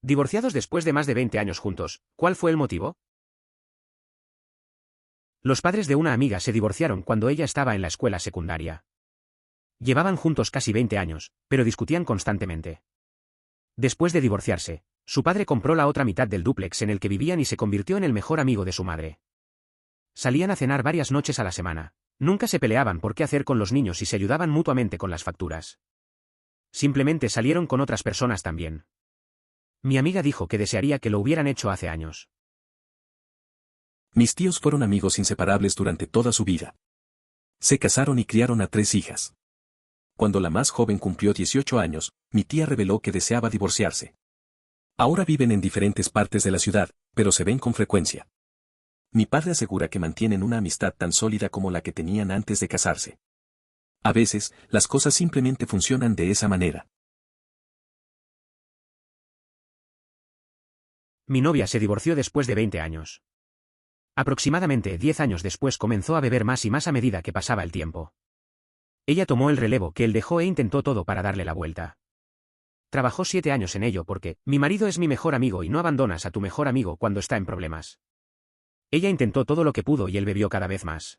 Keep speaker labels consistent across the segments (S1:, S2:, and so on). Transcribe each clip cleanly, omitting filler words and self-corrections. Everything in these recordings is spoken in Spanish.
S1: Divorciados después de más de 20 años juntos, ¿cuál fue el motivo? Los padres de una amiga se divorciaron cuando ella estaba en la escuela secundaria. Llevaban juntos casi 20 años, pero discutían constantemente. Después de divorciarse, su padre compró la otra mitad del dúplex en el que vivían y se convirtió en el mejor amigo de su madre. Salían a cenar varias noches a la semana. Nunca se peleaban por qué hacer con los niños y se ayudaban mutuamente con las facturas. Simplemente salieron con otras personas también. Mi amiga dijo que desearía que lo hubieran hecho hace años.
S2: Mis tíos fueron amigos inseparables durante toda su vida. Se casaron y criaron a 3 hijas. Cuando la más joven cumplió 18 años, mi tía reveló que deseaba divorciarse. Ahora viven en diferentes partes de la ciudad, pero se ven con frecuencia. Mi padre asegura que mantienen una amistad tan sólida como la que tenían antes de casarse. A veces, las cosas simplemente funcionan de esa manera.
S1: Mi novia se divorció después de 20 años. Aproximadamente 10 años después comenzó a beber más y más a medida que pasaba el tiempo. Ella tomó el relevo que él dejó e intentó todo para darle la vuelta. Trabajó 7 años en ello porque, mi marido es mi mejor amigo y no abandonas a tu mejor amigo cuando está en problemas. Ella intentó todo lo que pudo y él bebió cada vez más.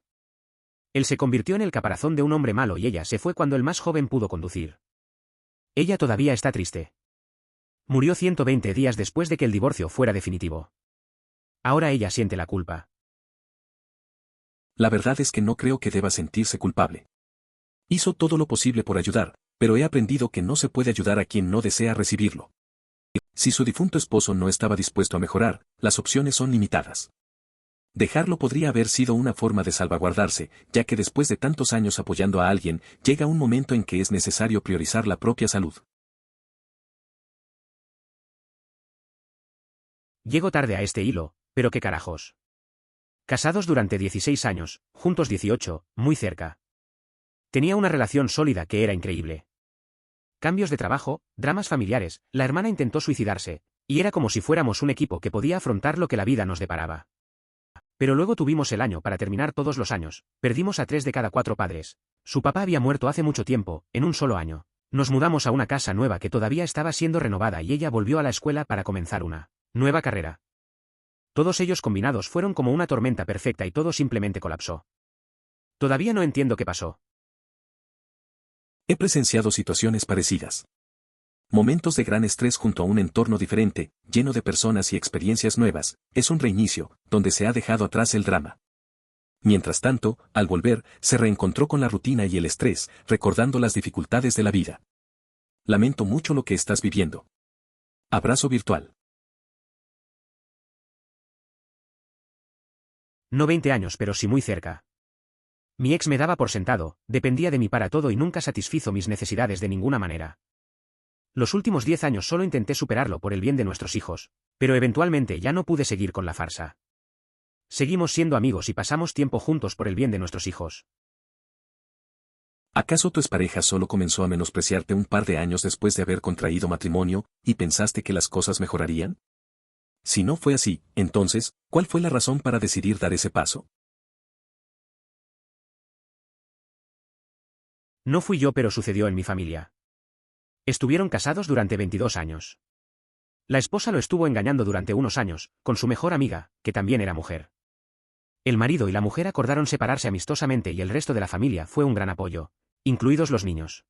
S1: Él se convirtió en el caparazón de un hombre malo y ella se fue cuando el más joven pudo conducir. Ella todavía está triste. Murió 120 días después de que el divorcio fuera definitivo. Ahora ella siente la culpa.
S2: La verdad es que no creo que deba sentirse culpable. Hizo todo lo posible por ayudar, pero he aprendido que no se puede ayudar a quien no desea recibirlo. Si su difunto esposo no estaba dispuesto a mejorar, las opciones son limitadas. Dejarlo podría haber sido una forma de salvaguardarse, ya que después de tantos años apoyando a alguien, llega un momento en que es necesario priorizar la propia salud.
S1: Llego tarde a este hilo, pero qué carajos. Casados durante 16 años, juntos 18, muy cerca. Tenía una relación sólida que era increíble. Cambios de trabajo, dramas familiares, la hermana intentó suicidarse, y era como si fuéramos un equipo que podía afrontar lo que la vida nos deparaba. Pero luego tuvimos el año para terminar todos los años, perdimos a 3 de cada 4 padres. Su papá había muerto hace mucho tiempo, en un solo año. Nos mudamos a una casa nueva que todavía estaba siendo renovada y ella volvió a la escuela para comenzar una nueva carrera. Todos ellos combinados fueron como una tormenta perfecta y todo simplemente colapsó. Todavía no entiendo qué pasó.
S2: He presenciado situaciones parecidas. Momentos de gran estrés junto a un entorno diferente, lleno de personas y experiencias nuevas, es un reinicio, donde se ha dejado atrás el drama. Mientras tanto, al volver, se reencontró con la rutina y el estrés, recordando las dificultades de la vida. Lamento mucho lo que estás viviendo. Abrazo virtual.
S1: No 20 años, pero sí muy cerca. Mi ex me daba por sentado, dependía de mí para todo y nunca satisfizo mis necesidades de ninguna manera. Los últimos 10 años solo intenté superarlo por el bien de nuestros hijos, pero eventualmente ya no pude seguir con la farsa. Seguimos siendo amigos y pasamos tiempo juntos por el bien de nuestros hijos.
S2: ¿Acaso tu expareja solo comenzó a menospreciarte un par de años después de haber contraído matrimonio, y pensaste que las cosas mejorarían? Si no fue así, entonces, ¿cuál fue la razón para decidir dar ese paso?
S1: No fui yo, pero sucedió en mi familia. Estuvieron casados durante 22 años. La esposa lo estuvo engañando durante unos años, con su mejor amiga, que también era mujer. El marido y la mujer acordaron separarse amistosamente y el resto de la familia fue un gran apoyo, incluidos los niños.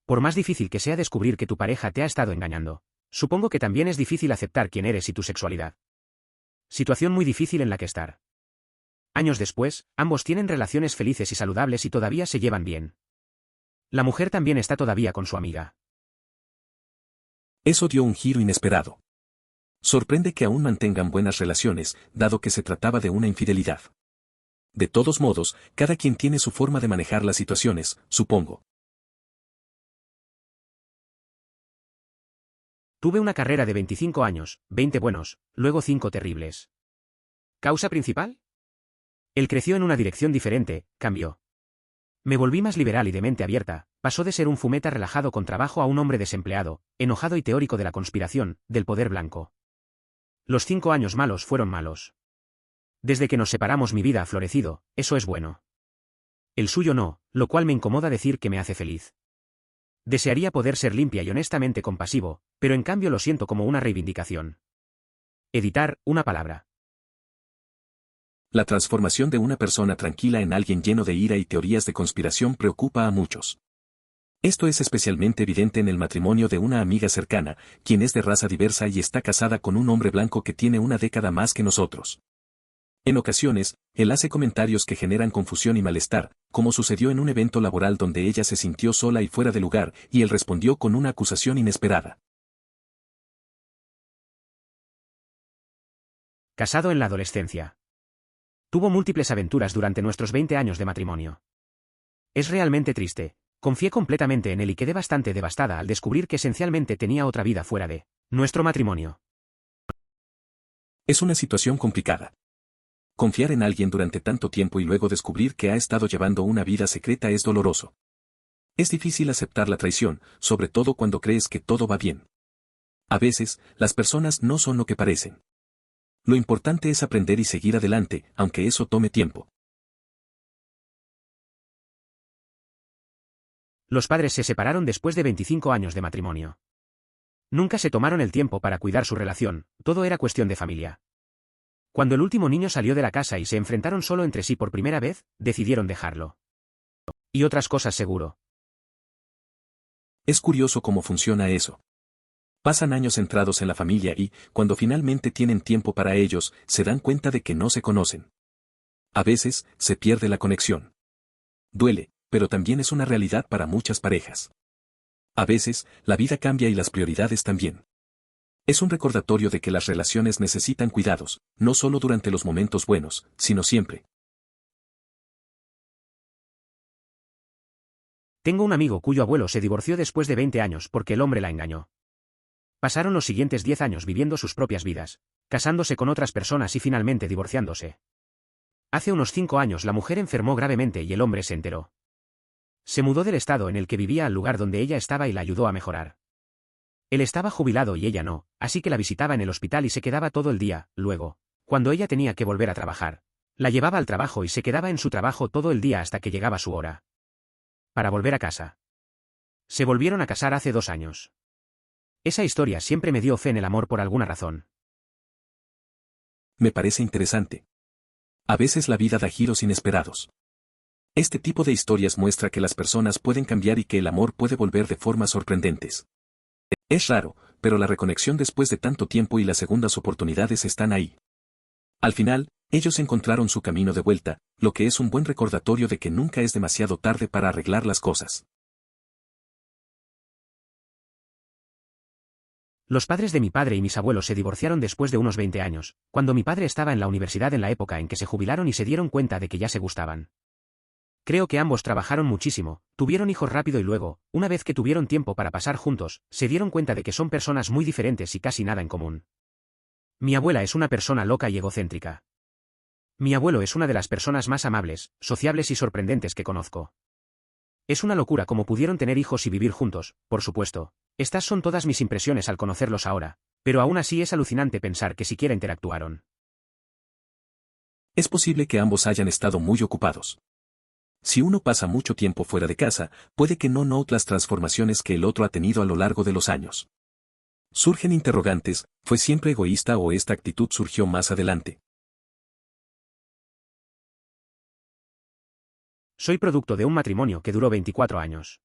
S1: Por más difícil que sea descubrir que tu pareja te ha estado engañando, supongo que también es difícil aceptar quién eres y tu sexualidad. Situación muy difícil en la que estar. Años después, ambos tienen relaciones felices y saludables y todavía se llevan bien. La mujer también está todavía con su amiga.
S2: Eso dio un giro inesperado. Sorprende que aún mantengan buenas relaciones, dado que se trataba de una infidelidad. De todos modos, cada quien tiene su forma de manejar las situaciones, supongo.
S1: Tuve una carrera de 25 años, 20 buenos, luego 5 terribles. ¿Causa principal? Él creció en una dirección diferente, cambió. Me volví más liberal y de mente abierta, pasó de ser un fumeta relajado con trabajo a un hombre desempleado, enojado y teórico de la conspiración, del poder blanco. Los 5 años malos fueron malos. Desde que nos separamos mi vida ha florecido, eso es bueno. El suyo no, lo cual me incomoda decir que me hace feliz. Desearía poder ser limpia y honestamente compasivo, pero en cambio lo siento como una reivindicación. Editar, una palabra.
S2: La transformación de una persona tranquila en alguien lleno de ira y teorías de conspiración preocupa a muchos. Esto es especialmente evidente en el matrimonio de una amiga cercana, quien es de raza diversa y está casada con un hombre blanco que tiene una década más que nosotros. En ocasiones, él hace comentarios que generan confusión y malestar, como sucedió en un evento laboral donde ella se sintió sola y fuera de lugar, y él respondió con una acusación inesperada.
S1: Casado en la adolescencia. Tuvo múltiples aventuras durante nuestros 20 años de matrimonio. Es realmente triste. Confié completamente en él y quedé bastante devastada al descubrir que esencialmente tenía otra vida fuera de nuestro matrimonio.
S2: Es una situación complicada. Confiar en alguien durante tanto tiempo y luego descubrir que ha estado llevando una vida secreta es doloroso. Es difícil aceptar la traición, sobre todo cuando crees que todo va bien. A veces, las personas no son lo que parecen. Lo importante es aprender y seguir adelante, aunque eso tome tiempo.
S1: Los padres se separaron después de 25 años de matrimonio. Nunca se tomaron el tiempo para cuidar su relación, todo era cuestión de familia. Cuando el último niño salió de la casa y se enfrentaron solo entre sí por primera vez, decidieron dejarlo. Y otras cosas seguro.
S2: Es curioso cómo funciona eso. Pasan años centrados en la familia y, cuando finalmente tienen tiempo para ellos, se dan cuenta de que no se conocen. A veces, se pierde la conexión. Duele, pero también es una realidad para muchas parejas. A veces, la vida cambia y las prioridades también. Es un recordatorio de que las relaciones necesitan cuidados, no solo durante los momentos buenos, sino siempre.
S1: Tengo un amigo cuyo abuelo se divorció después de 20 años porque el hombre la engañó. Pasaron los siguientes 10 años viviendo sus propias vidas, casándose con otras personas y finalmente divorciándose. Hace unos 5 años la mujer enfermó gravemente y el hombre se enteró. Se mudó del estado en el que vivía al lugar donde ella estaba y la ayudó a mejorar. Él estaba jubilado y ella no, así que la visitaba en el hospital y se quedaba todo el día. Luego, cuando ella tenía que volver a trabajar, la llevaba al trabajo y se quedaba en su trabajo todo el día hasta que llegaba su hora para volver a casa. Se volvieron a casar hace 2 años. Esa historia siempre me dio fe en el amor por alguna razón.
S2: Me parece interesante. A veces la vida da giros inesperados. Este tipo de historias muestra que las personas pueden cambiar y que el amor puede volver de formas sorprendentes. Es raro, pero la reconexión después de tanto tiempo y las segundas oportunidades están ahí. Al final, ellos encontraron su camino de vuelta, lo que es un buen recordatorio de que nunca es demasiado tarde para arreglar las cosas.
S1: Los padres de mi padre y mis abuelos se divorciaron después de unos 20 años, cuando mi padre estaba en la universidad en la época en que se jubilaron y se dieron cuenta de que ya se gustaban. Creo que ambos trabajaron muchísimo, tuvieron hijos rápido y luego, una vez que tuvieron tiempo para pasar juntos, se dieron cuenta de que son personas muy diferentes y casi nada en común. Mi abuela es una persona loca y egocéntrica. Mi abuelo es una de las personas más amables, sociables y sorprendentes que conozco. Es una locura cómo pudieron tener hijos y vivir juntos, por supuesto. Estas son todas mis impresiones al conocerlos ahora, pero aún así es alucinante pensar que siquiera interactuaron.
S2: Es posible que ambos hayan estado muy ocupados. Si uno pasa mucho tiempo fuera de casa, puede que no note las transformaciones que el otro ha tenido a lo largo de los años. Surgen interrogantes, ¿fue siempre egoísta o esta actitud surgió más adelante?
S1: Soy producto de un matrimonio que duró 24 años.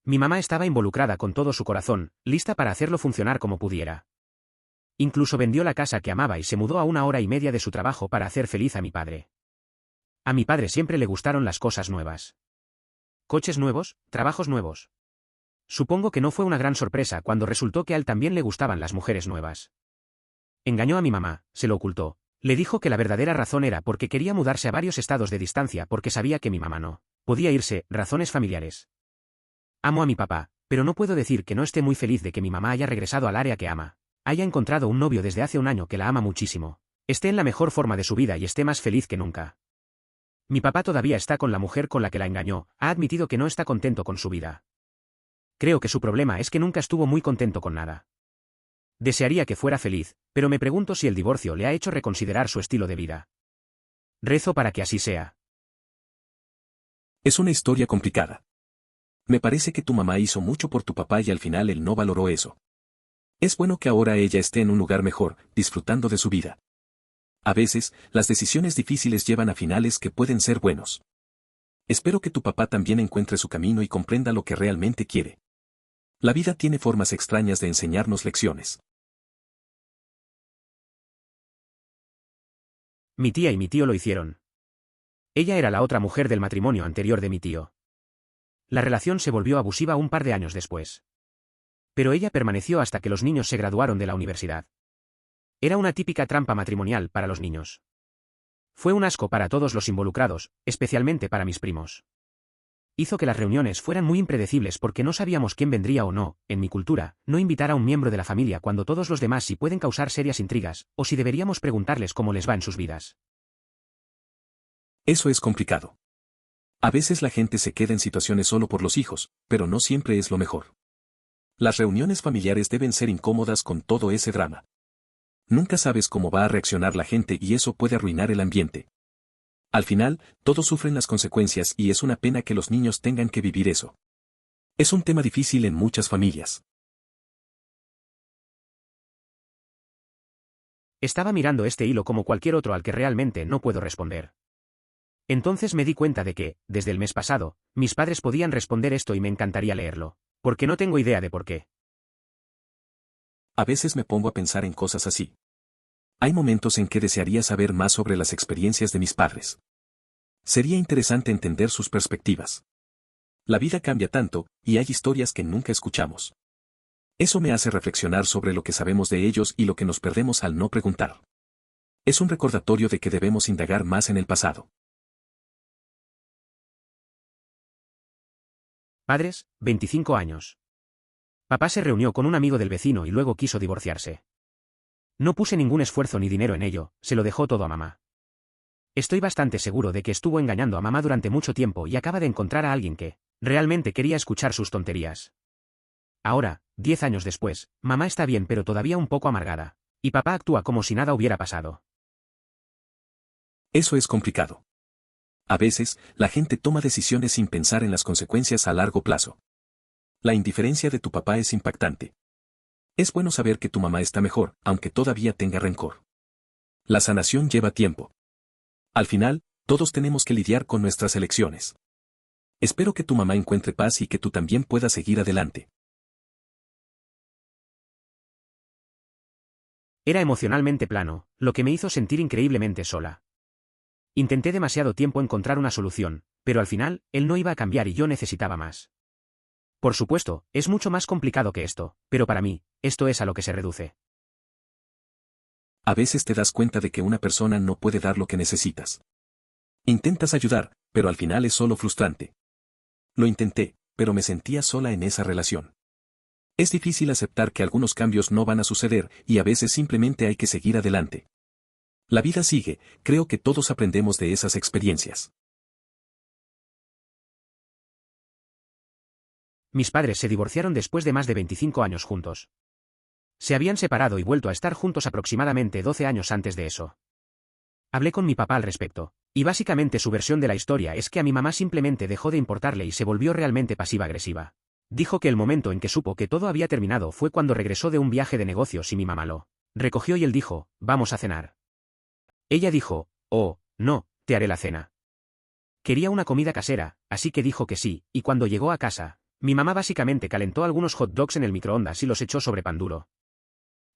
S1: Mi mamá estaba involucrada con todo su corazón, lista para hacerlo funcionar como pudiera. Incluso vendió la casa que amaba y se mudó a 1 hora y media de su trabajo para hacer feliz a mi padre. A mi padre siempre le gustaron las cosas nuevas. Coches nuevos, trabajos nuevos. Supongo que no fue una gran sorpresa cuando resultó que a él también le gustaban las mujeres nuevas. Engañó a mi mamá, se lo ocultó. Le dijo que la verdadera razón era porque quería mudarse a varios estados de distancia porque sabía que mi mamá no podía irse, razones familiares. Amo a mi papá, pero no puedo decir que no esté muy feliz de que mi mamá haya regresado al área que ama, haya encontrado un novio desde hace un año que la ama muchísimo, esté en la mejor forma de su vida y esté más feliz que nunca. Mi papá todavía está con la mujer con la que la engañó, ha admitido que no está contento con su vida. Creo que su problema es que nunca estuvo muy contento con nada. Desearía que fuera feliz, pero me pregunto si el divorcio le ha hecho reconsiderar su estilo de vida. Rezo para que así sea.
S2: Es una historia complicada. Me parece que tu mamá hizo mucho por tu papá y al final él no valoró eso. Es bueno que ahora ella esté en un lugar mejor, disfrutando de su vida. A veces, las decisiones difíciles llevan a finales que pueden ser buenos. Espero que tu papá también encuentre su camino y comprenda lo que realmente quiere. La vida tiene formas extrañas de enseñarnos lecciones.
S1: Mi tía y mi tío lo hicieron. Ella era la otra mujer del matrimonio anterior de mi tío. La relación se volvió abusiva un par de años después. Pero ella permaneció hasta que los niños se graduaron de la universidad. Era una típica trampa matrimonial para los niños. Fue un asco para todos los involucrados, especialmente para mis primos. Hizo que las reuniones fueran muy impredecibles porque no sabíamos quién vendría o no, en mi cultura, no invitar a un miembro de la familia cuando todos los demás sí pueden causar serias intrigas, o si deberíamos preguntarles cómo les va en sus vidas.
S2: Eso es complicado. A veces la gente se queda en situaciones solo por los hijos, pero no siempre es lo mejor. Las reuniones familiares deben ser incómodas con todo ese drama. Nunca sabes cómo va a reaccionar la gente y eso puede arruinar el ambiente. Al final, todos sufren las consecuencias y es una pena que los niños tengan que vivir eso. Es un tema difícil en muchas familias.
S1: Estaba mirando este hilo como cualquier otro al que realmente no puedo responder. Entonces me di cuenta de que, desde el mes pasado, mis padres podían responder esto y me encantaría leerlo, porque no tengo idea de por qué.
S2: A veces me pongo a pensar en cosas así. Hay momentos en que desearía saber más sobre las experiencias de mis padres. Sería interesante entender sus perspectivas. La vida cambia tanto, y hay historias que nunca escuchamos. Eso me hace reflexionar sobre lo que sabemos de ellos y lo que nos perdemos al no preguntar. Es un recordatorio de que debemos indagar más en el pasado.
S1: Padres, 25 años. Papá se reunió con un amigo del vecino y luego quiso divorciarse. No puse ningún esfuerzo ni dinero en ello, se lo dejó todo a mamá. Estoy bastante seguro de que estuvo engañando a mamá durante mucho tiempo y acaba de encontrar a alguien que, realmente quería escuchar sus tonterías. Ahora, 10 años después, mamá está bien pero todavía un poco amargada, y papá actúa como si nada hubiera pasado.
S2: Eso es complicado. A veces, la gente toma decisiones sin pensar en las consecuencias a largo plazo. La indiferencia de tu papá es impactante. Es bueno saber que tu mamá está mejor, aunque todavía tenga rencor. La sanación lleva tiempo. Al final, todos tenemos que lidiar con nuestras elecciones. Espero que tu mamá encuentre paz y que tú también puedas seguir adelante.
S1: Era emocionalmente plano, lo que me hizo sentir increíblemente sola. Intenté demasiado tiempo encontrar una solución, pero al final, él no iba a cambiar y yo necesitaba más. Por supuesto, es mucho más complicado que esto, pero para mí, esto es a lo que se reduce.
S2: A veces te das cuenta de que una persona no puede dar lo que necesitas. Intentas ayudar, pero al final es solo frustrante. Lo intenté, pero me sentía sola en esa relación. Es difícil aceptar que algunos cambios no van a suceder y a veces simplemente hay que seguir adelante. La vida sigue, creo que todos aprendemos de esas experiencias.
S1: Mis padres se divorciaron después de más de 25 años juntos. Se habían separado y vuelto a estar juntos aproximadamente 12 años antes de eso. Hablé con mi papá al respecto, y básicamente su versión de la historia es que a mi mamá simplemente dejó de importarle y se volvió realmente pasiva-agresiva. Dijo que el momento en que supo que todo había terminado fue cuando regresó de un viaje de negocios y mi mamá lo recogió y él dijo, vamos a cenar. Ella dijo, oh, no, te haré la cena. Quería una comida casera, así que dijo que sí, y cuando llegó a casa, mi mamá básicamente calentó algunos hot dogs en el microondas y los echó sobre pan duro.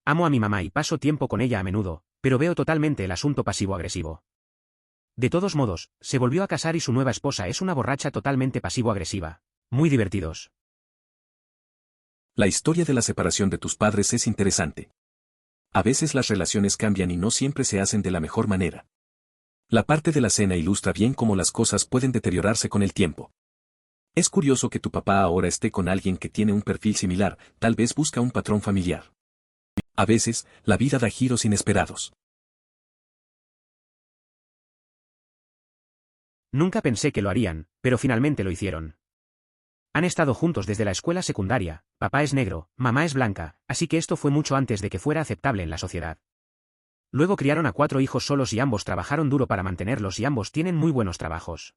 S1: Amo a mi mamá y paso tiempo con ella a menudo, pero veo totalmente el asunto pasivo-agresivo. De todos modos, se volvió a casar y su nueva esposa es una borracha totalmente pasivo-agresiva. Muy divertidos.
S2: La historia de la separación de tus padres es interesante. A veces las relaciones cambian y no siempre se hacen de la mejor manera. La parte de la cena ilustra bien cómo las cosas pueden deteriorarse con el tiempo. Es curioso que tu papá ahora esté con alguien que tiene un perfil similar, tal vez busca un patrón familiar. A veces, la vida da giros inesperados.
S1: Nunca pensé que lo harían, pero finalmente lo hicieron. Han estado juntos desde la escuela secundaria, papá es negro, mamá es blanca, así que esto fue mucho antes de que fuera aceptable en la sociedad. Luego criaron a 4 hijos solos y ambos trabajaron duro para mantenerlos y ambos tienen muy buenos trabajos.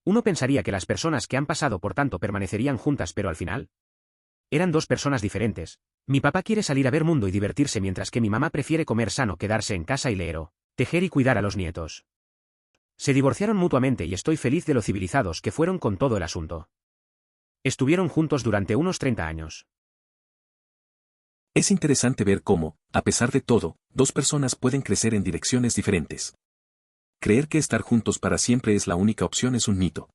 S1: Uno pensaría que las personas que han pasado por tanto permanecerían juntas, pero al final eran dos personas diferentes. Mi papá quiere salir a ver mundo y divertirse, mientras que mi mamá prefiere comer sano, quedarse en casa y leer o tejer y cuidar a los nietos. Se divorciaron mutuamente y estoy feliz de lo civilizados que fueron con todo el asunto. Estuvieron juntos durante unos 30 años.
S2: Es interesante ver cómo, a pesar de todo, dos personas pueden crecer en direcciones diferentes. Creer que estar juntos para siempre es la única opción es un mito.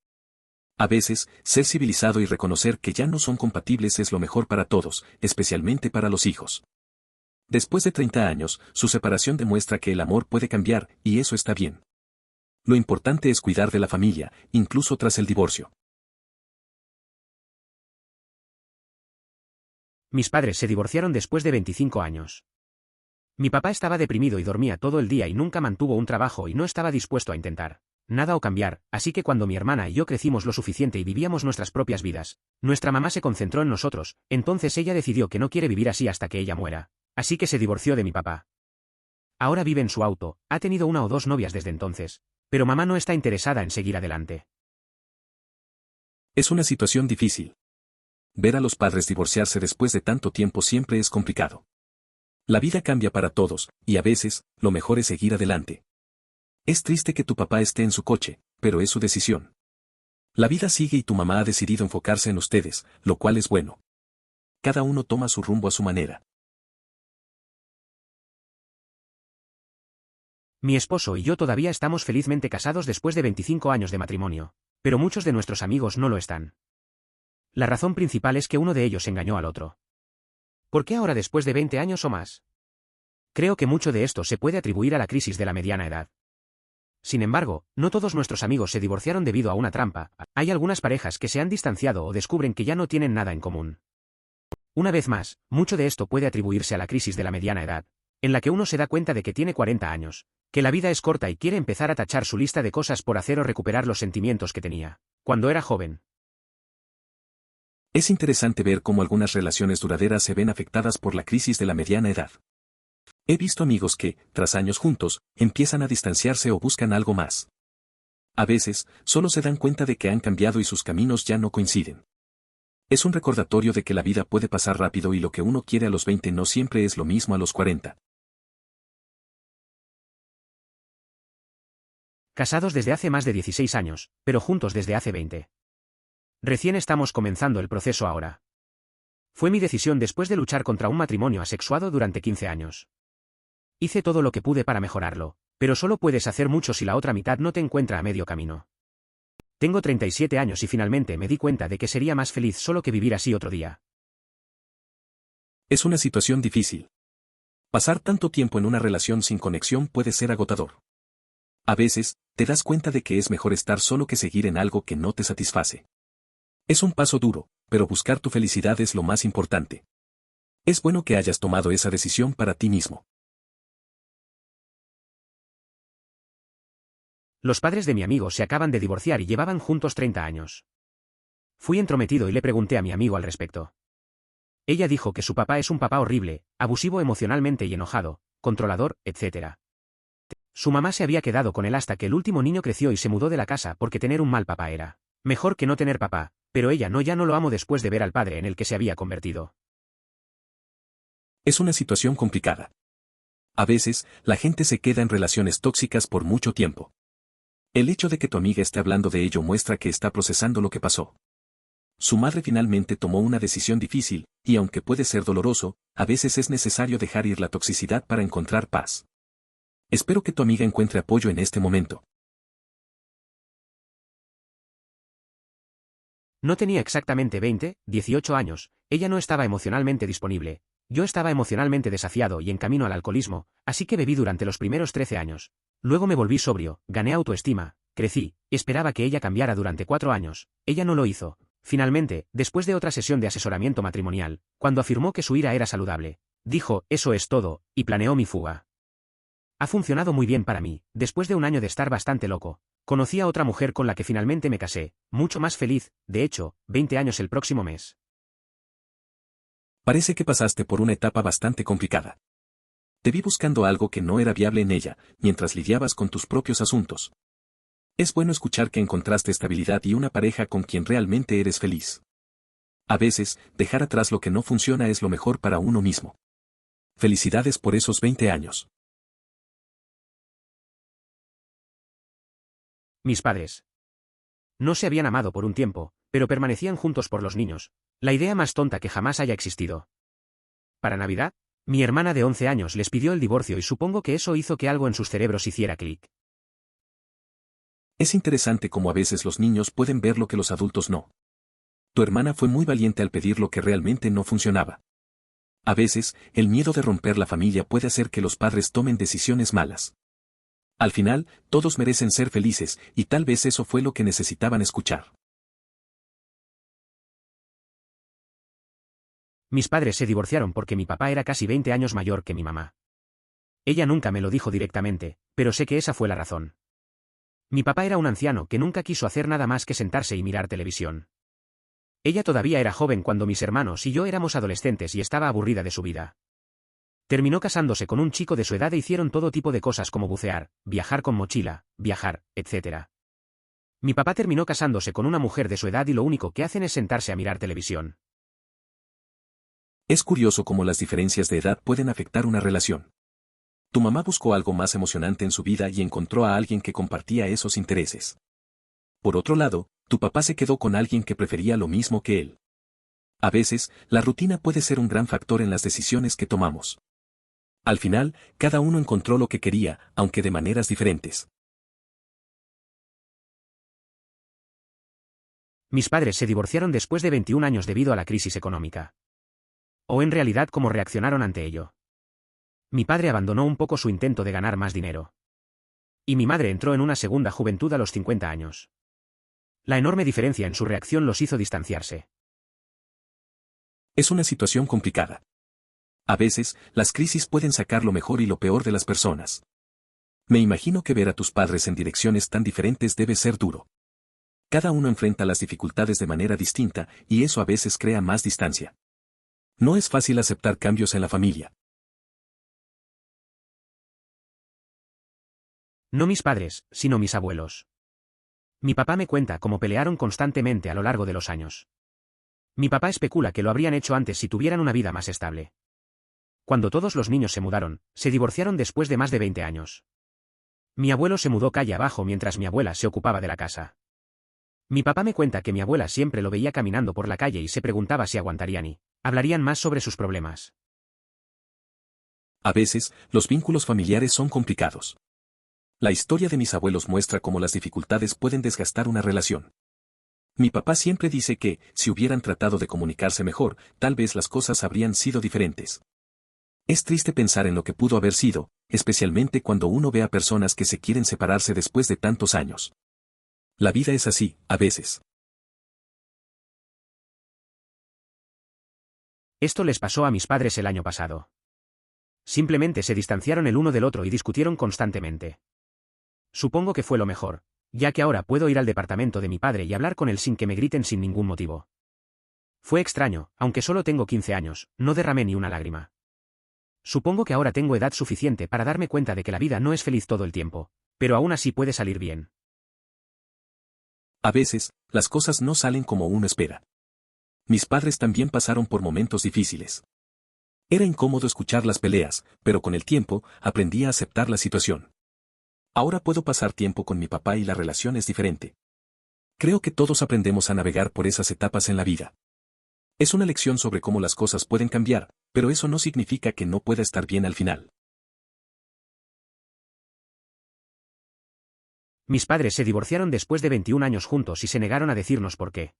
S2: A veces, ser civilizado y reconocer que ya no son compatibles es lo mejor para todos, especialmente para los hijos. Después de 30 años, su separación demuestra que el amor puede cambiar, y eso está bien. Lo importante es cuidar de la familia, incluso tras el divorcio.
S1: Mis padres se divorciaron después de 25 años. Mi papá estaba deprimido y dormía todo el día y nunca mantuvo un trabajo y no estaba dispuesto a intentar nada o cambiar, así que cuando mi hermana y yo crecimos lo suficiente y vivíamos nuestras propias vidas, nuestra mamá se concentró en nosotros, entonces ella decidió que no quiere vivir así hasta que ella muera, así que se divorció de mi papá. Ahora vive en su auto, ha tenido una o dos novias desde entonces, pero mamá no está interesada en seguir adelante.
S2: Es una situación difícil. Ver a los padres divorciarse después de tanto tiempo siempre es complicado. La vida cambia para todos, y a veces, lo mejor es seguir adelante. Es triste que tu papá esté en su coche, pero es su decisión. La vida sigue y tu mamá ha decidido enfocarse en ustedes, lo cual es bueno. Cada uno toma su rumbo a su manera.
S1: Mi esposo y yo todavía estamos felizmente casados después de 25 años de matrimonio, pero muchos de nuestros amigos no lo están. La razón principal es que uno de ellos engañó al otro. ¿Por qué ahora después de 20 años o más? Creo que mucho de esto se puede atribuir a la crisis de la mediana edad. Sin embargo, no todos nuestros amigos se divorciaron debido a una trampa. Hay algunas parejas que se han distanciado o descubren que ya no tienen nada en común. Una vez más, mucho de esto puede atribuirse a la crisis de la mediana edad, en la que uno se da cuenta de que tiene 40 años, que la vida es corta y quiere empezar a tachar su lista de cosas por hacer o recuperar los sentimientos que tenía cuando era joven.
S2: Es interesante ver cómo algunas relaciones duraderas se ven afectadas por la crisis de la mediana edad. He visto amigos que, tras años juntos, empiezan a distanciarse o buscan algo más. A veces, solo se dan cuenta de que han cambiado y sus caminos ya no coinciden. Es un recordatorio de que la vida puede pasar rápido y lo que uno quiere a los 20 no siempre es lo mismo a los 40.
S1: Casados desde hace más de 16 años, pero juntos desde hace 20. Recién estamos comenzando el proceso ahora. Fue mi decisión después de luchar contra un matrimonio asexuado durante 15 años. Hice todo lo que pude para mejorarlo, pero solo puedes hacer mucho si la otra mitad no te encuentra a medio camino. Tengo 37 años y finalmente me di cuenta de que sería más feliz solo que vivir así otro día.
S2: Es una situación difícil. Pasar tanto tiempo en una relación sin conexión puede ser agotador. A veces, te das cuenta de que es mejor estar solo que seguir en algo que no te satisface. Es un paso duro, pero buscar tu felicidad es lo más importante. Es bueno que hayas tomado esa decisión para ti mismo.
S1: Los padres de mi amigo se acaban de divorciar y llevaban juntos 30 años. Fui entrometido y le pregunté a mi amigo al respecto. Ella dijo que su papá es un papá horrible, abusivo emocionalmente y enojado, controlador, etc. Su mamá se había quedado con él hasta que el último niño creció y se mudó de la casa porque tener un mal papá era mejor que no tener papá, pero ella ya no lo amo después de ver al padre en el que se había convertido.
S2: Es una situación complicada. A veces, la gente se queda en relaciones tóxicas por mucho tiempo. El hecho de que tu amiga esté hablando de ello muestra que está procesando lo que pasó. Su madre finalmente tomó una decisión difícil, y aunque puede ser doloroso, a veces es necesario dejar ir la toxicidad para encontrar paz. Espero que tu amiga encuentre apoyo en este momento.
S1: No tenía exactamente 20, 18 años, ella no estaba emocionalmente disponible, yo estaba emocionalmente desafiado y en camino al alcoholismo, así que bebí durante los primeros 13 años. Luego me volví sobrio, gané autoestima, crecí, esperaba que ella cambiara durante 4 años, ella no lo hizo. Finalmente, después de otra sesión de asesoramiento matrimonial, cuando afirmó que su ira era saludable, dijo, eso es todo, y planeó mi fuga. Ha funcionado muy bien para mí, después de un año de estar bastante loco. Conocí a otra mujer con la que finalmente me casé, mucho más feliz, de hecho, 20 años el próximo mes.
S2: Parece que pasaste por una etapa bastante complicada. Te vi buscando algo que no era viable en ella, mientras lidiabas con tus propios asuntos. Es bueno escuchar que encontraste estabilidad y una pareja con quien realmente eres feliz. A veces, dejar atrás lo que no funciona es lo mejor para uno mismo. Felicidades por esos 20 años.
S1: Mis padres no se habían amado por un tiempo, pero permanecían juntos por los niños. La idea más tonta que jamás haya existido. Para Navidad, mi hermana de 11 años les pidió el divorcio y supongo que eso hizo que algo en sus cerebros hiciera clic.
S2: Es interesante cómo a veces los niños pueden ver lo que los adultos no. Tu hermana fue muy valiente al pedir lo que realmente no funcionaba. A veces, el miedo de romper la familia puede hacer que los padres tomen decisiones malas. Al final, todos merecen ser felices, y tal vez eso fue lo que necesitaban escuchar.
S1: Mis padres se divorciaron porque mi papá era casi 20 años mayor que mi mamá. Ella nunca me lo dijo directamente, pero sé que esa fue la razón. Mi papá era un anciano que nunca quiso hacer nada más que sentarse y mirar televisión. Ella todavía era joven cuando mis hermanos y yo éramos adolescentes y estaba aburrida de su vida. Terminó casándose con un chico de su edad e hicieron todo tipo de cosas como bucear, viajar con mochila, viajar, etc. Mi papá terminó casándose con una mujer de su edad y lo único que hacen es sentarse a mirar televisión.
S2: Es curioso cómo las diferencias de edad pueden afectar una relación. Tu mamá buscó algo más emocionante en su vida y encontró a alguien que compartía esos intereses. Por otro lado, tu papá se quedó con alguien que prefería lo mismo que él. A veces, la rutina puede ser un gran factor en las decisiones que tomamos. Al final, cada uno encontró lo que quería, aunque de maneras diferentes.
S1: Mis padres se divorciaron después de 21 años debido a la crisis económica. O en realidad cómo reaccionaron ante ello. Mi padre abandonó un poco su intento de ganar más dinero. Y mi madre entró en una segunda juventud a los 50 años. La enorme diferencia en su reacción los hizo distanciarse.
S2: Es una situación complicada. A veces, las crisis pueden sacar lo mejor y lo peor de las personas. Me imagino que ver a tus padres en direcciones tan diferentes debe ser duro. Cada uno enfrenta las dificultades de manera distinta, y eso a veces crea más distancia. No es fácil aceptar cambios en la familia.
S1: No mis padres, sino mis abuelos. Mi papá me cuenta cómo pelearon constantemente a lo largo de los años. Mi papá especula que lo habrían hecho antes si tuvieran una vida más estable. Cuando todos los niños se mudaron, se divorciaron después de más de 20 años. Mi abuelo se mudó calle abajo mientras mi abuela se ocupaba de la casa. Mi papá me cuenta que mi abuela siempre lo veía caminando por la calle y se preguntaba si aguantarían y hablarían más sobre sus problemas.
S2: A veces, los vínculos familiares son complicados. La historia de mis abuelos muestra cómo las dificultades pueden desgastar una relación. Mi papá siempre dice que, si hubieran tratado de comunicarse mejor, tal vez las cosas habrían sido diferentes. Es triste pensar en lo que pudo haber sido, especialmente cuando uno ve a personas que se quieren separarse después de tantos años. La vida es así, a veces.
S1: Esto les pasó a mis padres el año pasado. Simplemente se distanciaron el uno del otro y discutieron constantemente. Supongo que fue lo mejor, ya que ahora puedo ir al departamento de mi padre y hablar con él sin que me griten sin ningún motivo. Fue extraño, aunque solo tengo 15 años, no derramé ni una lágrima. Supongo que ahora tengo edad suficiente para darme cuenta de que la vida no es feliz todo el tiempo, pero aún así puede salir bien.
S2: A veces, las cosas no salen como uno espera. Mis padres también pasaron por momentos difíciles. Era incómodo escuchar las peleas, pero con el tiempo, aprendí a aceptar la situación. Ahora puedo pasar tiempo con mi papá y la relación es diferente. Creo que todos aprendemos a navegar por esas etapas en la vida. Es una lección sobre cómo las cosas pueden cambiar, pero eso no significa que no pueda estar bien al final.
S1: Mis padres se divorciaron después de 21 años juntos y se negaron a decirnos por qué.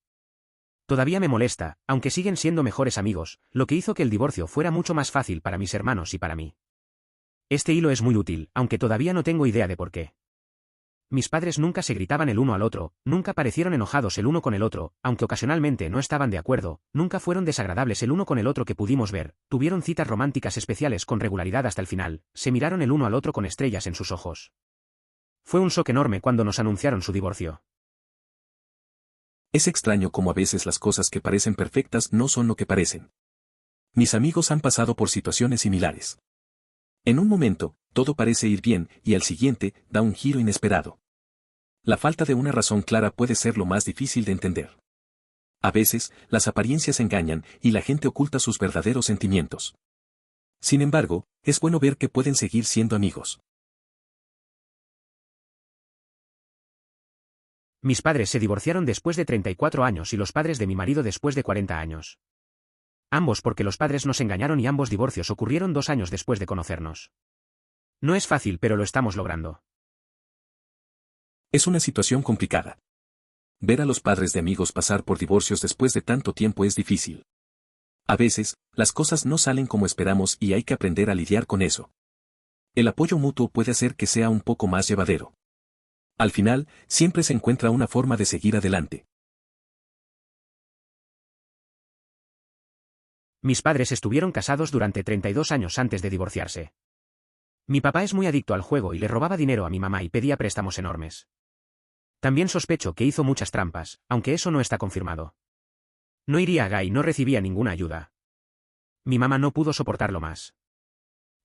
S1: Todavía me molesta, aunque siguen siendo mejores amigos, lo que hizo que el divorcio fuera mucho más fácil para mis hermanos y para mí. Este hilo es muy útil, aunque todavía no tengo idea de por qué. Mis padres nunca se gritaban el uno al otro, nunca parecieron enojados el uno con el otro, aunque ocasionalmente no estaban de acuerdo, nunca fueron desagradables el uno con el otro que pudimos ver, tuvieron citas románticas especiales con regularidad hasta el final, se miraron el uno al otro con estrellas en sus ojos. Fue un shock enorme cuando nos anunciaron su divorcio.
S2: Es extraño cómo a veces las cosas que parecen perfectas no son lo que parecen. Mis amigos han pasado por situaciones similares. En un momento, todo parece ir bien, y al siguiente, da un giro inesperado. La falta de una razón clara puede ser lo más difícil de entender. A veces, las apariencias engañan y la gente oculta sus verdaderos sentimientos. Sin embargo, es bueno ver que pueden seguir siendo amigos.
S1: Mis padres se divorciaron después de 34 años y los padres de mi marido después de 40 años. Ambos porque los padres nos engañaron y ambos divorcios ocurrieron 2 años después de conocernos. No es fácil, pero lo estamos logrando.
S2: Es una situación complicada. Ver a los padres de amigos pasar por divorcios después de tanto tiempo es difícil. A veces, las cosas no salen como esperamos y hay que aprender a lidiar con eso. El apoyo mutuo puede hacer que sea un poco más llevadero. Al final, siempre se encuentra una forma de seguir adelante.
S1: Mis padres estuvieron casados durante 32 años antes de divorciarse. Mi papá es muy adicto al juego y le robaba dinero a mi mamá y pedía préstamos enormes. También sospecho que hizo muchas trampas, aunque eso no está confirmado. No iría a Guy y no recibía ninguna ayuda. Mi mamá no pudo soportarlo más.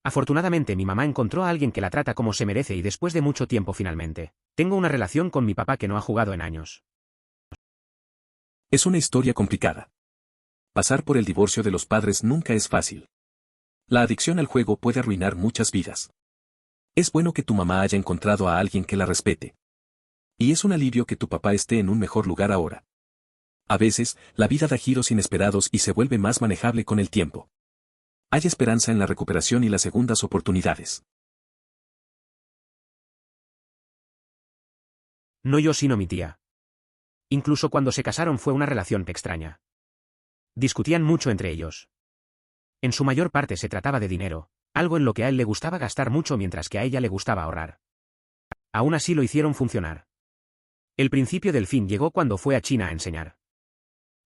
S1: Afortunadamente mi mamá encontró a alguien que la trata como se merece y después de mucho tiempo finalmente, tengo una relación con mi papá que no ha jugado en años.
S2: Es una historia complicada. Pasar por el divorcio de los padres nunca es fácil. La adicción al juego puede arruinar muchas vidas. Es bueno que tu mamá haya encontrado a alguien que la respete. Y es un alivio que tu papá esté en un mejor lugar ahora. A veces, la vida da giros inesperados y se vuelve más manejable con el tiempo. Hay esperanza en la recuperación y las segundas oportunidades.
S1: No yo sino mi tía. Incluso cuando se casaron fue una relación extraña. Discutían mucho entre ellos. En su mayor parte se trataba de dinero, algo en lo que a él le gustaba gastar mucho mientras que a ella le gustaba ahorrar. Aún así lo hicieron funcionar. El principio del fin llegó cuando fue a China a enseñar.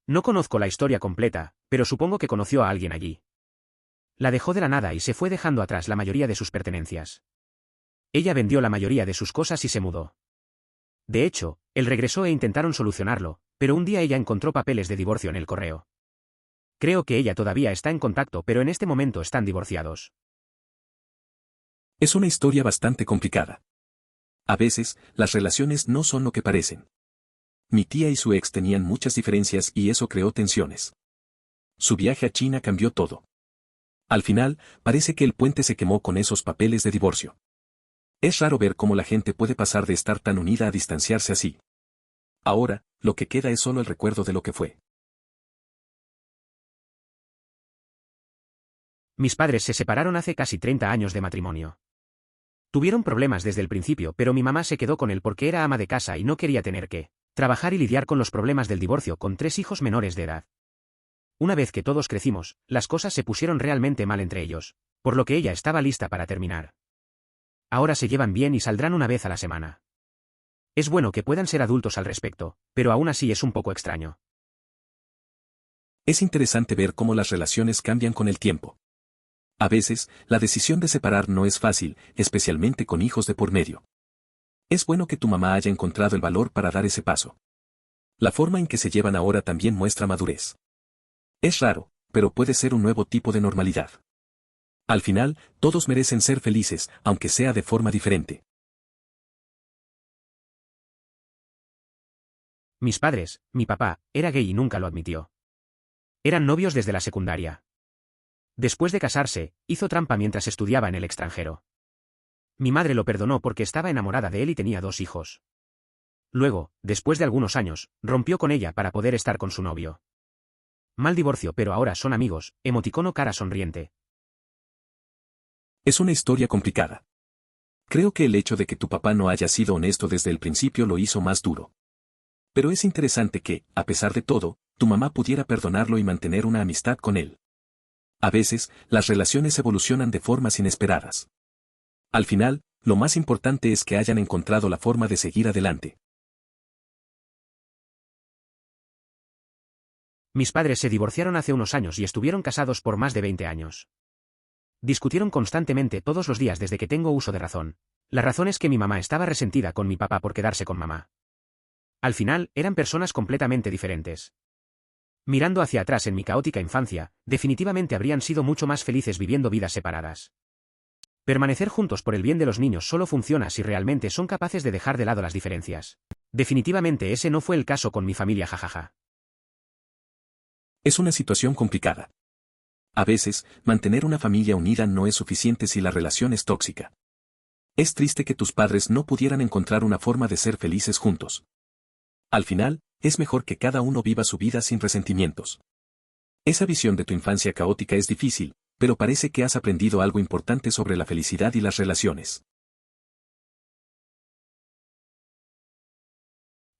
S1: No conozco la historia completa, pero supongo que conoció a alguien allí. La dejó de la nada y se fue dejando atrás la mayoría de sus pertenencias. Ella vendió la mayoría de sus cosas y se mudó. De hecho, él regresó e intentaron solucionarlo, pero un día ella encontró papeles de divorcio en el correo. Creo que ella todavía está en contacto, pero en este momento están divorciados.
S2: Es una historia bastante complicada. A veces, las relaciones no son lo que parecen. Mi tía y su ex tenían muchas diferencias y eso creó tensiones. Su viaje a China cambió todo. Al final, parece que el puente se quemó con esos papeles de divorcio. Es raro ver cómo la gente puede pasar de estar tan unida a distanciarse así. Ahora, lo que queda es solo el recuerdo de lo que fue.
S1: Mis padres se separaron hace casi 30 años de matrimonio. Tuvieron problemas desde el principio, pero mi mamá se quedó con él porque era ama de casa y no quería tener que trabajar y lidiar con los problemas del divorcio con 3 hijos menores de edad. Una vez que todos crecimos, las cosas se pusieron realmente mal entre ellos, por lo que ella estaba lista para terminar. Ahora se llevan bien y saldrán una vez a la semana. Es bueno que puedan ser adultos al respecto, pero aún así es un poco extraño.
S2: Es interesante ver cómo las relaciones cambian con el tiempo. A veces, la decisión de separar no es fácil, especialmente con hijos de por medio. Es bueno que tu mamá haya encontrado el valor para dar ese paso. La forma en que se llevan ahora también muestra madurez. Es raro, pero puede ser un nuevo tipo de normalidad. Al final, todos merecen ser felices, aunque sea de forma diferente.
S1: Mis padres, mi papá, era gay y nunca lo admitió. Eran novios desde la secundaria. Después de casarse, hizo trampa mientras estudiaba en el extranjero. Mi madre lo perdonó porque estaba enamorada de él y tenía 2 hijos. Luego, después de algunos años, rompió con ella para poder estar con su novio. Mal divorcio, pero ahora son amigos, emoticono cara sonriente.
S2: Es una historia complicada. Creo que el hecho de que tu papá no haya sido honesto desde el principio lo hizo más duro. Pero es interesante que, a pesar de todo, tu mamá pudiera perdonarlo y mantener una amistad con él. A veces, las relaciones evolucionan de formas inesperadas. Al final, lo más importante es que hayan encontrado la forma de seguir adelante.
S1: Mis padres se divorciaron hace unos años y estuvieron casados por más de 20 años. Discutieron constantemente todos los días desde que tengo uso de razón. La razón es que mi mamá estaba resentida con mi papá por quedarse con mamá. Al final, eran personas completamente diferentes. Mirando hacia atrás en mi caótica infancia, definitivamente habrían sido mucho más felices viviendo vidas separadas. Permanecer juntos por el bien de los niños solo funciona si realmente son capaces de dejar de lado las diferencias. Definitivamente ese no fue el caso con mi familia, jajaja.
S2: Es una situación complicada. A veces, mantener una familia unida no es suficiente si la relación es tóxica. Es triste que tus padres no pudieran encontrar una forma de ser felices juntos. Al final, es mejor que cada uno viva su vida sin resentimientos. Esa visión de tu infancia caótica es difícil, pero parece que has aprendido algo importante sobre la felicidad y las relaciones.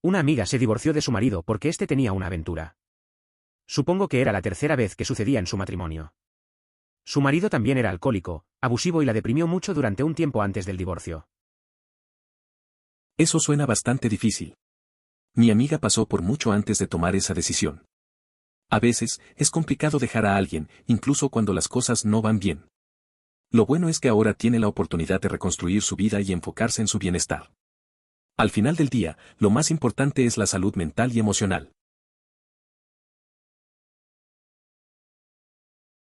S1: Una amiga se divorció de su marido porque éste tenía una aventura. Supongo que era la tercera vez que sucedía en su matrimonio. Su marido también era alcohólico, abusivo y la deprimió mucho durante un tiempo antes del divorcio.
S2: Eso suena bastante difícil. Mi amiga pasó por mucho antes de tomar esa decisión. A veces, es complicado dejar a alguien, incluso cuando las cosas no van bien. Lo bueno es que ahora tiene la oportunidad de reconstruir su vida y enfocarse en su bienestar. Al final del día, lo más importante es la salud mental y emocional.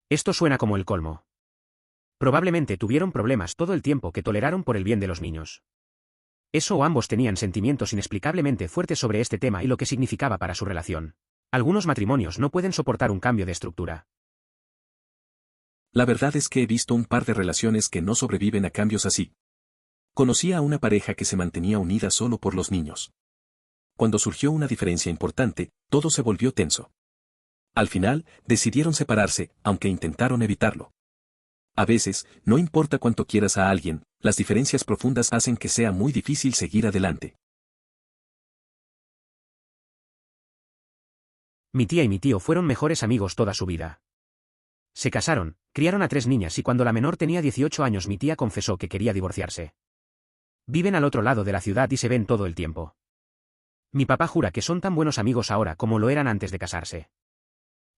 S1: Esto suena como el colmo. Probablemente tuvieron problemas todo el tiempo que toleraron por el bien de los niños. Eso o ambos tenían sentimientos inexplicablemente fuertes sobre este tema y lo que significaba para su relación. Algunos matrimonios no pueden soportar un cambio de estructura.
S2: La verdad es que he visto un par de relaciones que no sobreviven a cambios así. Conocí a una pareja que se mantenía unida solo por los niños. Cuando surgió una diferencia importante, todo se volvió tenso. Al final, decidieron separarse, aunque intentaron evitarlo. A veces, no importa cuánto quieras a alguien, las diferencias profundas hacen que sea muy difícil seguir adelante.
S1: Mi tía y mi tío fueron mejores amigos toda su vida. Se casaron, criaron a 3 niñas y cuando la menor tenía 18 años mi tía confesó que quería divorciarse. Viven al otro lado de la ciudad y se ven todo el tiempo. Mi papá jura que son tan buenos amigos ahora como lo eran antes de casarse.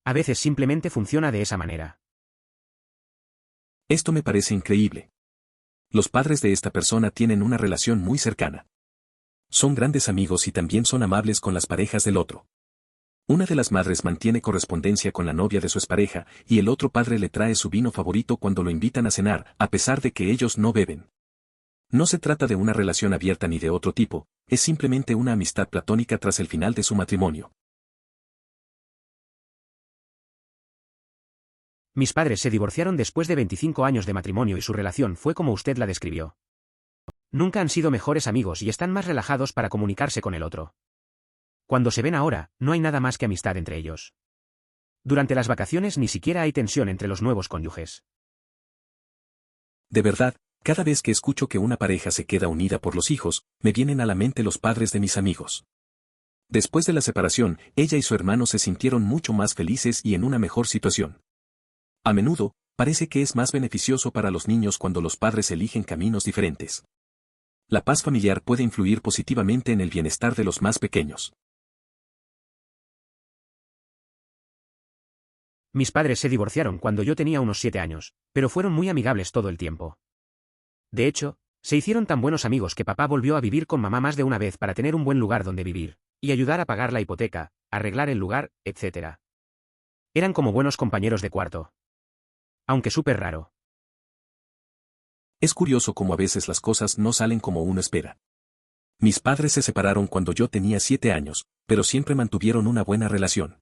S1: A veces simplemente funciona de esa manera.
S2: Esto me parece increíble. Los padres de esta persona tienen una relación muy cercana. Son grandes amigos y también son amables con las parejas del otro. Una de las madres mantiene correspondencia con la novia de su expareja y el otro padre le trae su vino favorito cuando lo invitan a cenar, a pesar de que ellos no beben. No se trata de una relación abierta ni de otro tipo, es simplemente una amistad platónica tras el final de su matrimonio.
S1: Mis padres se divorciaron después de 25 años de matrimonio y su relación fue como usted la describió. Nunca han sido mejores amigos y están más relajados para comunicarse con el otro. Cuando se ven ahora, no hay nada más que amistad entre ellos. Durante las vacaciones ni siquiera hay tensión entre los nuevos cónyuges.
S2: De verdad, cada vez que escucho que una pareja se queda unida por los hijos, me vienen a la mente los padres de mis amigos. Después de la separación, ella y su hermano se sintieron mucho más felices y en una mejor situación. A menudo, parece que es más beneficioso para los niños cuando los padres eligen caminos diferentes. La paz familiar puede influir positivamente en el bienestar de los más pequeños.
S1: Mis padres se divorciaron cuando yo tenía unos 7 años, pero fueron muy amigables todo el tiempo. De hecho, se hicieron tan buenos amigos que papá volvió a vivir con mamá más de una vez para tener un buen lugar donde vivir, y ayudar a pagar la hipoteca, arreglar el lugar, etc. Eran como buenos compañeros de cuarto. Aunque súper raro.
S2: Es curioso cómo a veces las cosas no salen como uno espera. Mis padres se separaron cuando yo tenía 7 años, pero siempre mantuvieron una buena relación.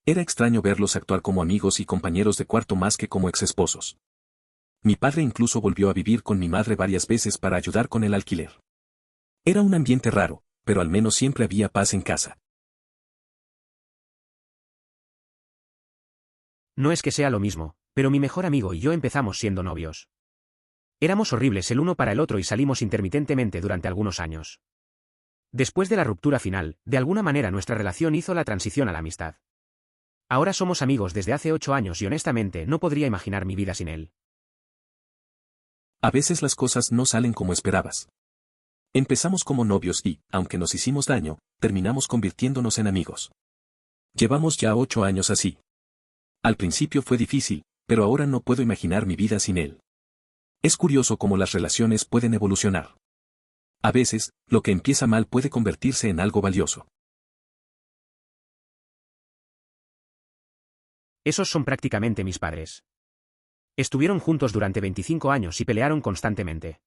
S2: Era extraño verlos actuar como amigos y compañeros de cuarto más que como exesposos. Mi padre incluso volvió a vivir con mi madre varias veces para ayudar con el alquiler. Era un ambiente raro, pero al menos siempre había paz en casa.
S1: No es que sea lo mismo, pero mi mejor amigo y yo empezamos siendo novios. Éramos horribles el uno para el otro y salimos intermitentemente durante algunos años. Después de la ruptura final, de alguna manera nuestra relación hizo la transición a la amistad. Ahora somos amigos desde hace 8 años y honestamente no podría imaginar mi vida sin él.
S2: A veces las cosas no salen como esperabas. Empezamos como novios y, aunque nos hicimos daño, terminamos convirtiéndonos en amigos. Llevamos ya 8 años así. Al principio fue difícil, pero ahora no puedo imaginar mi vida sin él. Es curioso cómo las relaciones pueden evolucionar. A veces, lo que empieza mal puede convertirse en algo valioso.
S1: Esos son prácticamente mis padres. Estuvieron juntos durante 25 años y pelearon constantemente.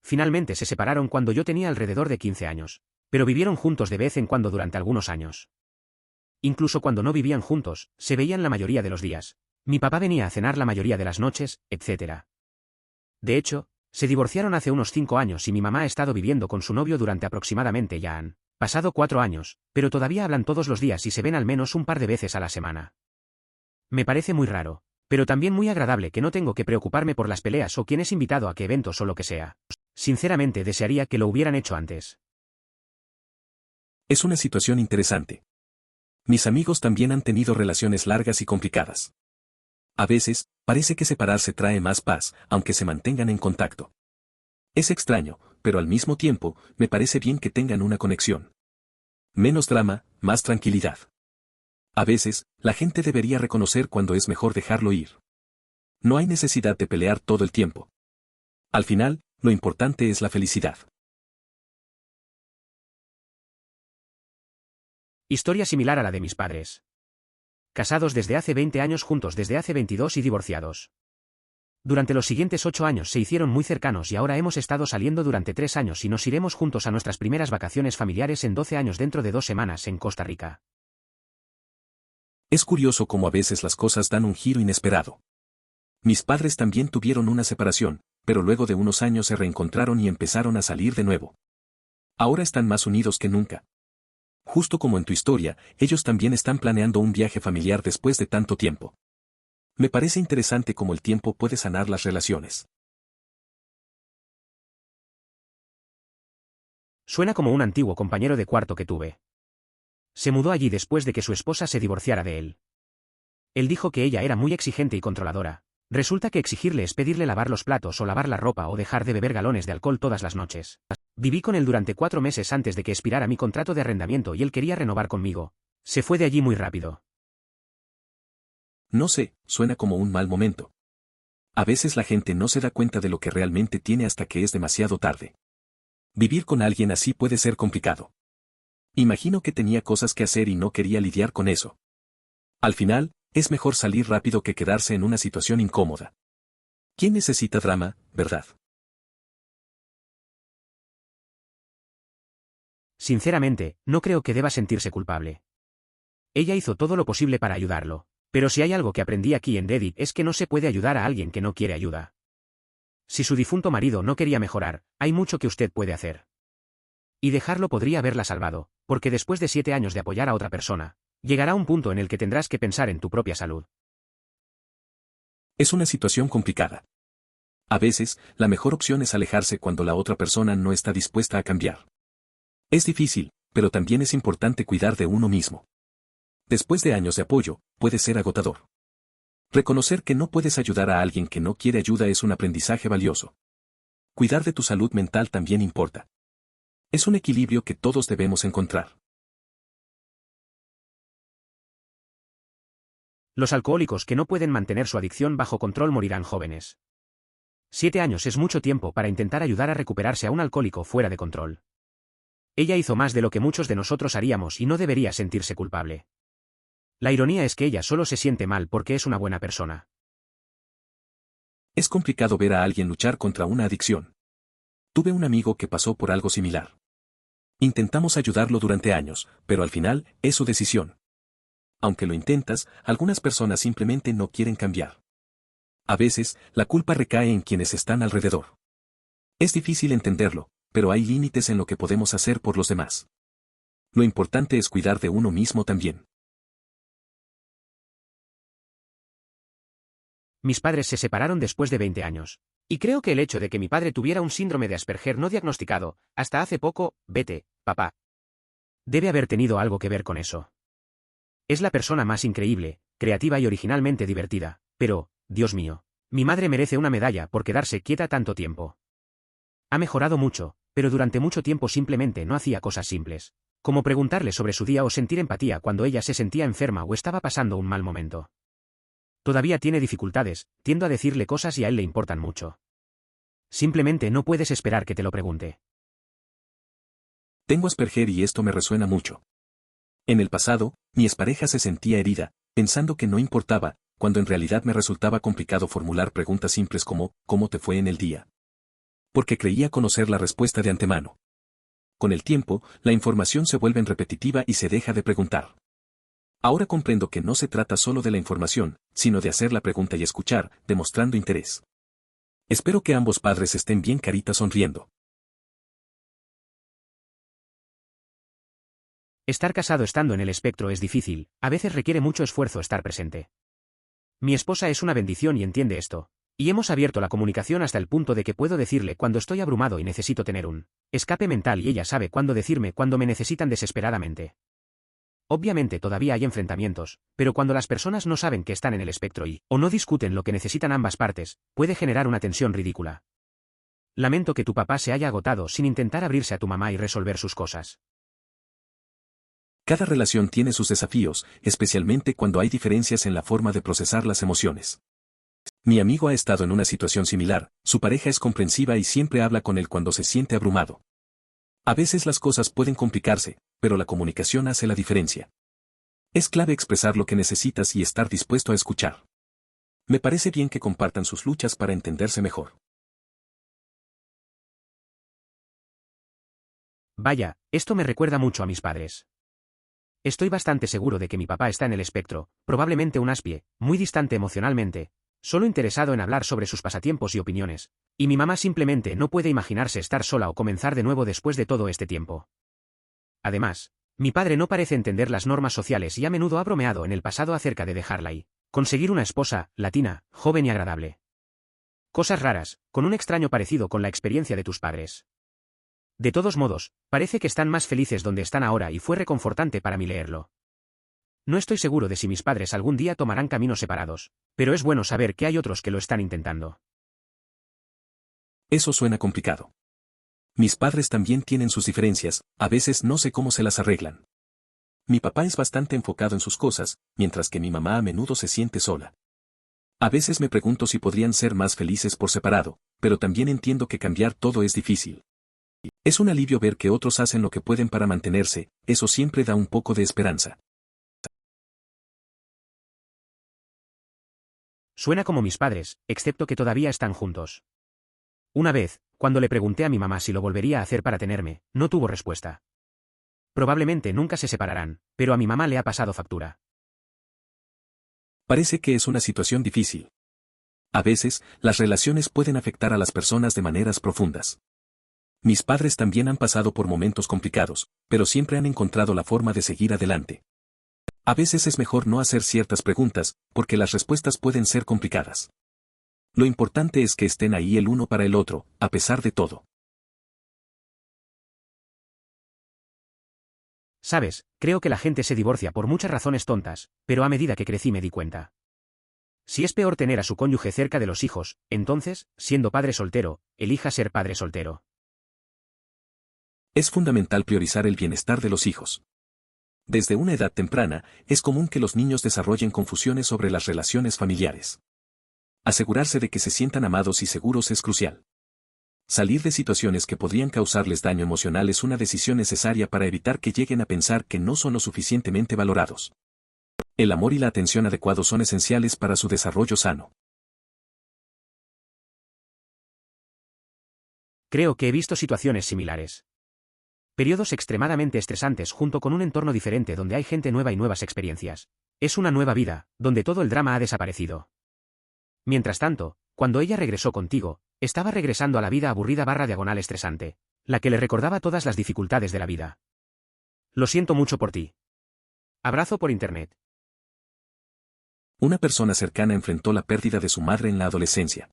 S1: Finalmente se separaron cuando yo tenía alrededor de 15 años, pero vivieron juntos de vez en cuando durante algunos años. Incluso cuando no vivían juntos, se veían la mayoría de los días. Mi papá venía a cenar la mayoría de las noches, etc. De hecho, se divorciaron hace unos 5 años y mi mamá ha estado viviendo con su novio durante aproximadamente ya han pasado 4 años, pero todavía hablan todos los días y se ven al menos un par de veces a la semana. Me parece muy raro, pero también muy agradable que no tengo que preocuparme por las peleas o quién es invitado a qué eventos o lo que sea. Sinceramente desearía que lo hubieran hecho antes.
S2: Es una situación interesante. Mis amigos también han tenido relaciones largas y complicadas. A veces, parece que separarse trae más paz, aunque se mantengan en contacto. Es extraño, pero al mismo tiempo, me parece bien que tengan una conexión. Menos drama, más tranquilidad. A veces, la gente debería reconocer cuando es mejor dejarlo ir. No hay necesidad de pelear todo el tiempo. Al final, lo importante es la felicidad.
S1: Historia similar a la de mis padres. Casados desde hace 20 años, juntos desde hace 22 y divorciados. Durante los siguientes 8 años se hicieron muy cercanos y ahora hemos estado saliendo durante 3 años y nos iremos juntos a nuestras primeras vacaciones familiares en 12 años dentro de 2 semanas en Costa Rica.
S2: Es curioso cómo a veces las cosas dan un giro inesperado. Mis padres también tuvieron una separación, pero luego de unos años se reencontraron y empezaron a salir de nuevo. Ahora están más unidos que nunca. Justo como en tu historia, ellos también están planeando un viaje familiar después de tanto tiempo. Me parece interesante cómo el tiempo puede sanar las relaciones.
S1: Suena como un antiguo compañero de cuarto que tuve. Se mudó allí después de que su esposa se divorciara de él. Él dijo que ella era muy exigente y controladora. Resulta que exigirle es pedirle lavar los platos o lavar la ropa o dejar de beber galones de alcohol todas las noches. Viví con él durante 4 meses antes de que expirara mi contrato de arrendamiento y él quería renovar conmigo. Se fue de allí muy rápido.
S2: No sé, suena como un mal momento. A veces la gente no se da cuenta de lo que realmente tiene hasta que es demasiado tarde. Vivir con alguien así puede ser complicado. Imagino que tenía cosas que hacer y no quería lidiar con eso. Al final, es mejor salir rápido que quedarse en una situación incómoda. ¿Quién necesita drama, verdad?
S1: Sinceramente, no creo que deba sentirse culpable. Ella hizo todo lo posible para ayudarlo, pero si hay algo que aprendí aquí en Reddit es que no se puede ayudar a alguien que no quiere ayuda. Si su difunto marido no quería mejorar, hay mucho que usted puede hacer. Y dejarlo podría haberla salvado, porque después de 7 años de apoyar a otra persona, llegará un punto en el que tendrás que pensar en tu propia salud.
S2: Es una situación complicada. A veces, la mejor opción es alejarse cuando la otra persona no está dispuesta a cambiar. Es difícil, pero también es importante cuidar de uno mismo. Después de años de apoyo, puede ser agotador. Reconocer que no puedes ayudar a alguien que no quiere ayuda es un aprendizaje valioso. Cuidar de tu salud mental también importa. Es un equilibrio que todos debemos encontrar.
S1: Los alcohólicos que no pueden mantener su adicción bajo control morirán jóvenes. 7 años es mucho tiempo para intentar ayudar a recuperarse a un alcohólico fuera de control. Ella hizo más de lo que muchos de nosotros haríamos y no debería sentirse culpable. La ironía es que ella solo se siente mal porque es una buena persona.
S2: Es complicado ver a alguien luchar contra una adicción. Tuve un amigo que pasó por algo similar. Intentamos ayudarlo durante años, pero al final, es su decisión. Aunque lo intentas, algunas personas simplemente no quieren cambiar. A veces, la culpa recae en quienes están alrededor. Es difícil entenderlo, pero hay límites en lo que podemos hacer por los demás. Lo importante es cuidar de uno mismo también.
S1: Mis padres se separaron después de 20 años. Y creo que el hecho de que mi padre tuviera un síndrome de Asperger no diagnosticado, hasta hace poco, vete, papá, debe haber tenido algo que ver con eso. Es la persona más increíble, creativa y originalmente divertida, pero, Dios mío, mi madre merece una medalla por quedarse quieta tanto tiempo. Ha mejorado mucho, pero durante mucho tiempo simplemente no hacía cosas simples, como preguntarle sobre su día o sentir empatía cuando ella se sentía enferma o estaba pasando un mal momento. Todavía tiene dificultades, tiendo a decirle cosas y a él le importan mucho. Simplemente no puedes esperar que te lo pregunte.
S2: Tengo Asperger y esto me resuena mucho. En el pasado, mi expareja se sentía herida, pensando que no importaba, cuando en realidad me resultaba complicado formular preguntas simples como ¿cómo te fue en el día? Porque creía conocer la respuesta de antemano. Con el tiempo, la información se vuelve repetitiva y se deja de preguntar. Ahora comprendo que no se trata solo de la información, sino de hacer la pregunta y escuchar, demostrando interés. Espero que ambos padres estén bien carita sonriendo.
S1: Estar casado estando en el espectro es difícil, a veces requiere mucho esfuerzo estar presente. Mi esposa es una bendición y entiende esto. Y hemos abierto la comunicación hasta el punto de que puedo decirle cuando estoy abrumado y necesito tener un escape mental y ella sabe cuándo decirme cuando me necesitan desesperadamente. Obviamente todavía hay enfrentamientos, pero cuando las personas no saben que están en el espectro o no discuten lo que necesitan ambas partes, puede generar una tensión ridícula. Lamento que tu papá se haya agotado sin intentar abrirse a tu mamá y resolver sus cosas.
S2: Cada relación tiene sus desafíos, especialmente cuando hay diferencias en la forma de procesar las emociones. Mi amigo ha estado en una situación similar, su pareja es comprensiva y siempre habla con él cuando se siente abrumado. A veces las cosas pueden complicarse, pero la comunicación hace la diferencia. Es clave expresar lo que necesitas y estar dispuesto a escuchar. Me parece bien que compartan sus luchas para entenderse mejor.
S1: Vaya, esto me recuerda mucho a mis padres. Estoy bastante seguro de que mi papá está en el espectro, probablemente un aspie, muy distante emocionalmente, solo interesado en hablar sobre sus pasatiempos y opiniones, y mi mamá simplemente no puede imaginarse estar sola o comenzar de nuevo después de todo este tiempo. Además, mi padre no parece entender las normas sociales y a menudo ha bromeado en el pasado acerca de dejarla y conseguir una esposa, latina, joven y agradable. Cosas raras, con un extraño parecido con la experiencia de tus padres. De todos modos, parece que están más felices donde están ahora y fue reconfortante para mí leerlo. No estoy seguro de si mis padres algún día tomarán caminos separados, pero es bueno saber que hay otros que lo están intentando.
S2: Eso suena complicado. Mis padres también tienen sus diferencias, a veces no sé cómo se las arreglan. Mi papá es bastante enfocado en sus cosas, mientras que mi mamá a menudo se siente sola. A veces me pregunto si podrían ser más felices por separado, pero también entiendo que cambiar todo es difícil. Es un alivio ver que otros hacen lo que pueden para mantenerse, eso siempre da un poco de esperanza.
S1: Suena como mis padres, excepto que todavía están juntos. Una vez, cuando le pregunté a mi mamá si lo volvería a hacer para tenerme, no tuvo respuesta. Probablemente nunca se separarán, pero a mi mamá le ha pasado factura.
S2: Parece que es una situación difícil. A veces, las relaciones pueden afectar a las personas de maneras profundas. Mis padres también han pasado por momentos complicados, pero siempre han encontrado la forma de seguir adelante. A veces es mejor no hacer ciertas preguntas, porque las respuestas pueden ser complicadas. Lo importante es que estén ahí el uno para el otro, a pesar de todo.
S1: Sabes, creo que la gente se divorcia por muchas razones tontas, pero a medida que crecí me di cuenta. Si es peor tener a su cónyuge cerca de los hijos, entonces, siendo padre soltero, elija ser padre soltero.
S2: Es fundamental priorizar el bienestar de los hijos. Desde una edad temprana, es común que los niños desarrollen confusiones sobre las relaciones familiares. Asegurarse de que se sientan amados y seguros es crucial. Salir de situaciones que podrían causarles daño emocional es una decisión necesaria para evitar que lleguen a pensar que no son lo suficientemente valorados. El amor y la atención adecuados son esenciales para su desarrollo sano.
S1: Creo que he visto situaciones similares. Periodos extremadamente estresantes junto con un entorno diferente donde hay gente nueva y nuevas experiencias. Es una nueva vida, donde todo el drama ha desaparecido. Mientras tanto, cuando ella regresó contigo, estaba regresando a la vida aburrida / estresante, la que le recordaba todas las dificultades de la vida. Lo siento mucho por ti. Abrazo por internet.
S2: Una persona cercana enfrentó la pérdida de su madre en la adolescencia.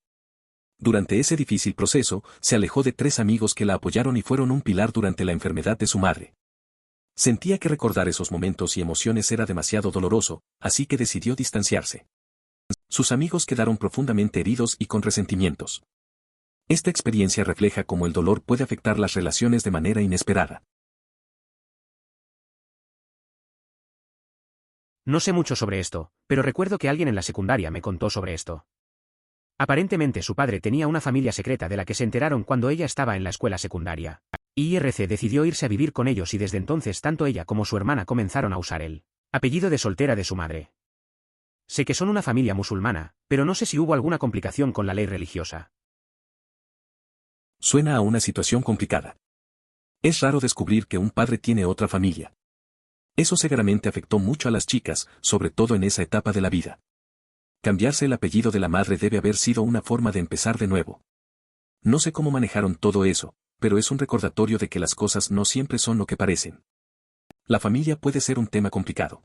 S2: Durante ese difícil proceso, se alejó de 3 amigos que la apoyaron y fueron un pilar durante la enfermedad de su madre. Sentía que recordar esos momentos y emociones era demasiado doloroso, así que decidió distanciarse. Sus amigos quedaron profundamente heridos y con resentimientos. Esta experiencia refleja cómo el dolor puede afectar las relaciones de manera inesperada.
S1: No sé mucho sobre esto, pero recuerdo que alguien en la secundaria me contó sobre esto. Aparentemente su padre tenía una familia secreta de la que se enteraron cuando ella estaba en la escuela secundaria. IRC decidió irse a vivir con ellos y desde entonces tanto ella como su hermana comenzaron a usar el apellido de soltera de su madre. Sé que son una familia musulmana, pero no sé si hubo alguna complicación con la ley religiosa.
S2: Suena a una situación complicada. Es raro descubrir que un padre tiene otra familia. Eso seguramente afectó mucho a las chicas, sobre todo en esa etapa de la vida. Cambiarse el apellido de la madre debe haber sido una forma de empezar de nuevo. No sé cómo manejaron todo eso, pero es un recordatorio de que las cosas no siempre son lo que parecen. La familia puede ser un tema complicado.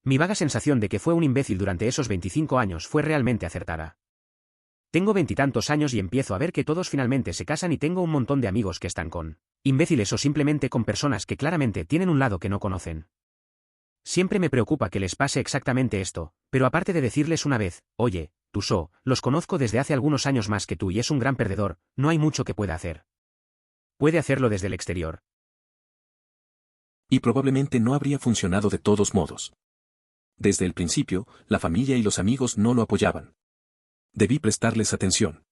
S1: Mi vaga sensación de que fue un imbécil durante esos 25 años fue realmente acertada. Tengo veintitantos años y empiezo a ver que todos finalmente se casan y tengo un montón de amigos que están con imbéciles o simplemente con personas que claramente tienen un lado que no conocen. Siempre me preocupa que les pase exactamente esto, pero aparte de decirles una vez, oye, los conozco desde hace algunos años más que tú y es un gran perdedor, no hay mucho que pueda hacer. Puede hacerlo desde el exterior.
S2: Y probablemente no habría funcionado de todos modos. Desde el principio, la familia y los amigos no lo apoyaban. Debí prestarles atención.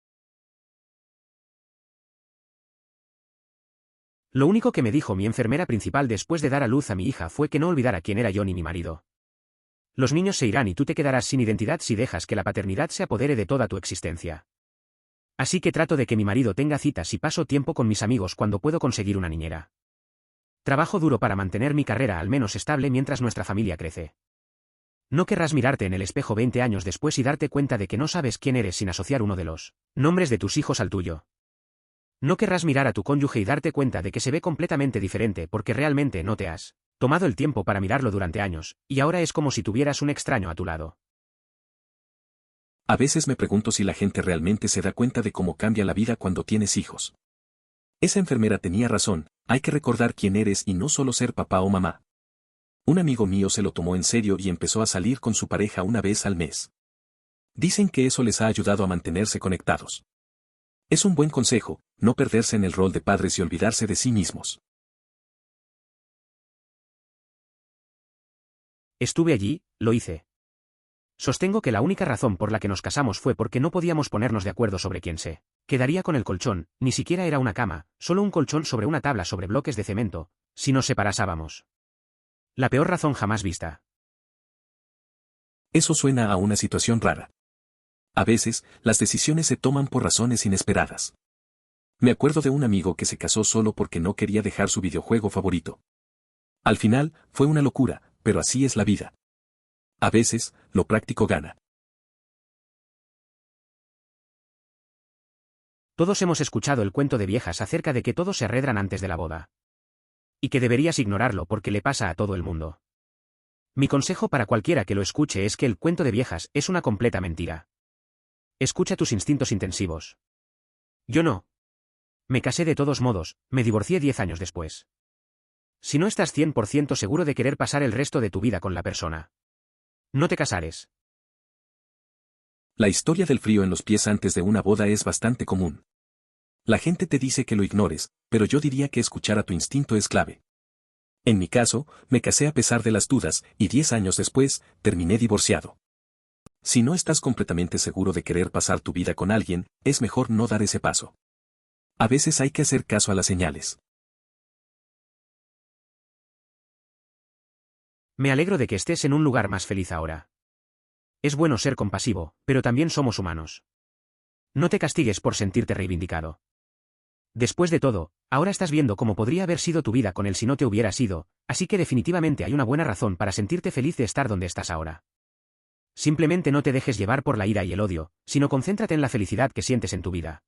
S1: Lo único que me dijo mi enfermera principal después de dar a luz a mi hija fue que no olvidara quién era yo ni mi marido. Los niños se irán y tú te quedarás sin identidad si dejas que la paternidad se apodere de toda tu existencia. Así que trato de que mi marido tenga citas y paso tiempo con mis amigos cuando puedo conseguir una niñera. Trabajo duro para mantener mi carrera al menos estable mientras nuestra familia crece. No querrás mirarte en el espejo 20 años después y darte cuenta de que no sabes quién eres sin asociar uno de los nombres de tus hijos al tuyo. No querrás mirar a tu cónyuge y darte cuenta de que se ve completamente diferente porque realmente no te has tomado el tiempo para mirarlo durante años, y ahora es como si tuvieras un extraño a tu lado.
S2: A veces me pregunto si la gente realmente se da cuenta de cómo cambia la vida cuando tienes hijos. Esa enfermera tenía razón, hay que recordar quién eres y no solo ser papá o mamá. Un amigo mío se lo tomó en serio y empezó a salir con su pareja una vez al mes. Dicen que eso les ha ayudado a mantenerse conectados. Es un buen consejo, no perderse en el rol de padres y olvidarse de sí mismos.
S1: Estuve allí, lo hice. Sostengo que la única razón por la que nos casamos fue porque no podíamos ponernos de acuerdo sobre quién se quedaría con el colchón, ni siquiera era una cama, solo un colchón sobre una tabla sobre bloques de cemento, si nos separábamos. La peor razón jamás vista.
S2: Eso suena a una situación rara. A veces, las decisiones se toman por razones inesperadas. Me acuerdo de un amigo que se casó solo porque no quería dejar su videojuego favorito. Al final, fue una locura, pero así es la vida. A veces, lo práctico gana.
S1: Todos hemos escuchado el cuento de viejas acerca de que todos se arredran antes de la boda. Y que deberías ignorarlo porque le pasa a todo el mundo. Mi consejo para cualquiera que lo escuche es que el cuento de viejas es una completa mentira. Escucha tus instintos intensivos. Yo no. Me casé de todos modos, me divorcié 10 años después. Si no estás 100% seguro de querer pasar el resto de tu vida con la persona, no te casares.
S2: La historia del frío en los pies antes de una boda es bastante común. La gente te dice que lo ignores, pero yo diría que escuchar a tu instinto es clave. En mi caso, me casé a pesar de las dudas, y 10 años después, terminé divorciado. Si no estás completamente seguro de querer pasar tu vida con alguien, es mejor no dar ese paso. A veces hay que hacer caso a las señales.
S1: Me alegro de que estés en un lugar más feliz ahora. Es bueno ser compasivo, pero también somos humanos. No te castigues por sentirte reivindicado. Después de todo, ahora estás viendo cómo podría haber sido tu vida con él si no te hubieras ido, así que definitivamente hay una buena razón para sentirte feliz de estar donde estás ahora. Simplemente no te dejes llevar por la ira y el odio, sino concéntrate en la felicidad que sientes en tu vida.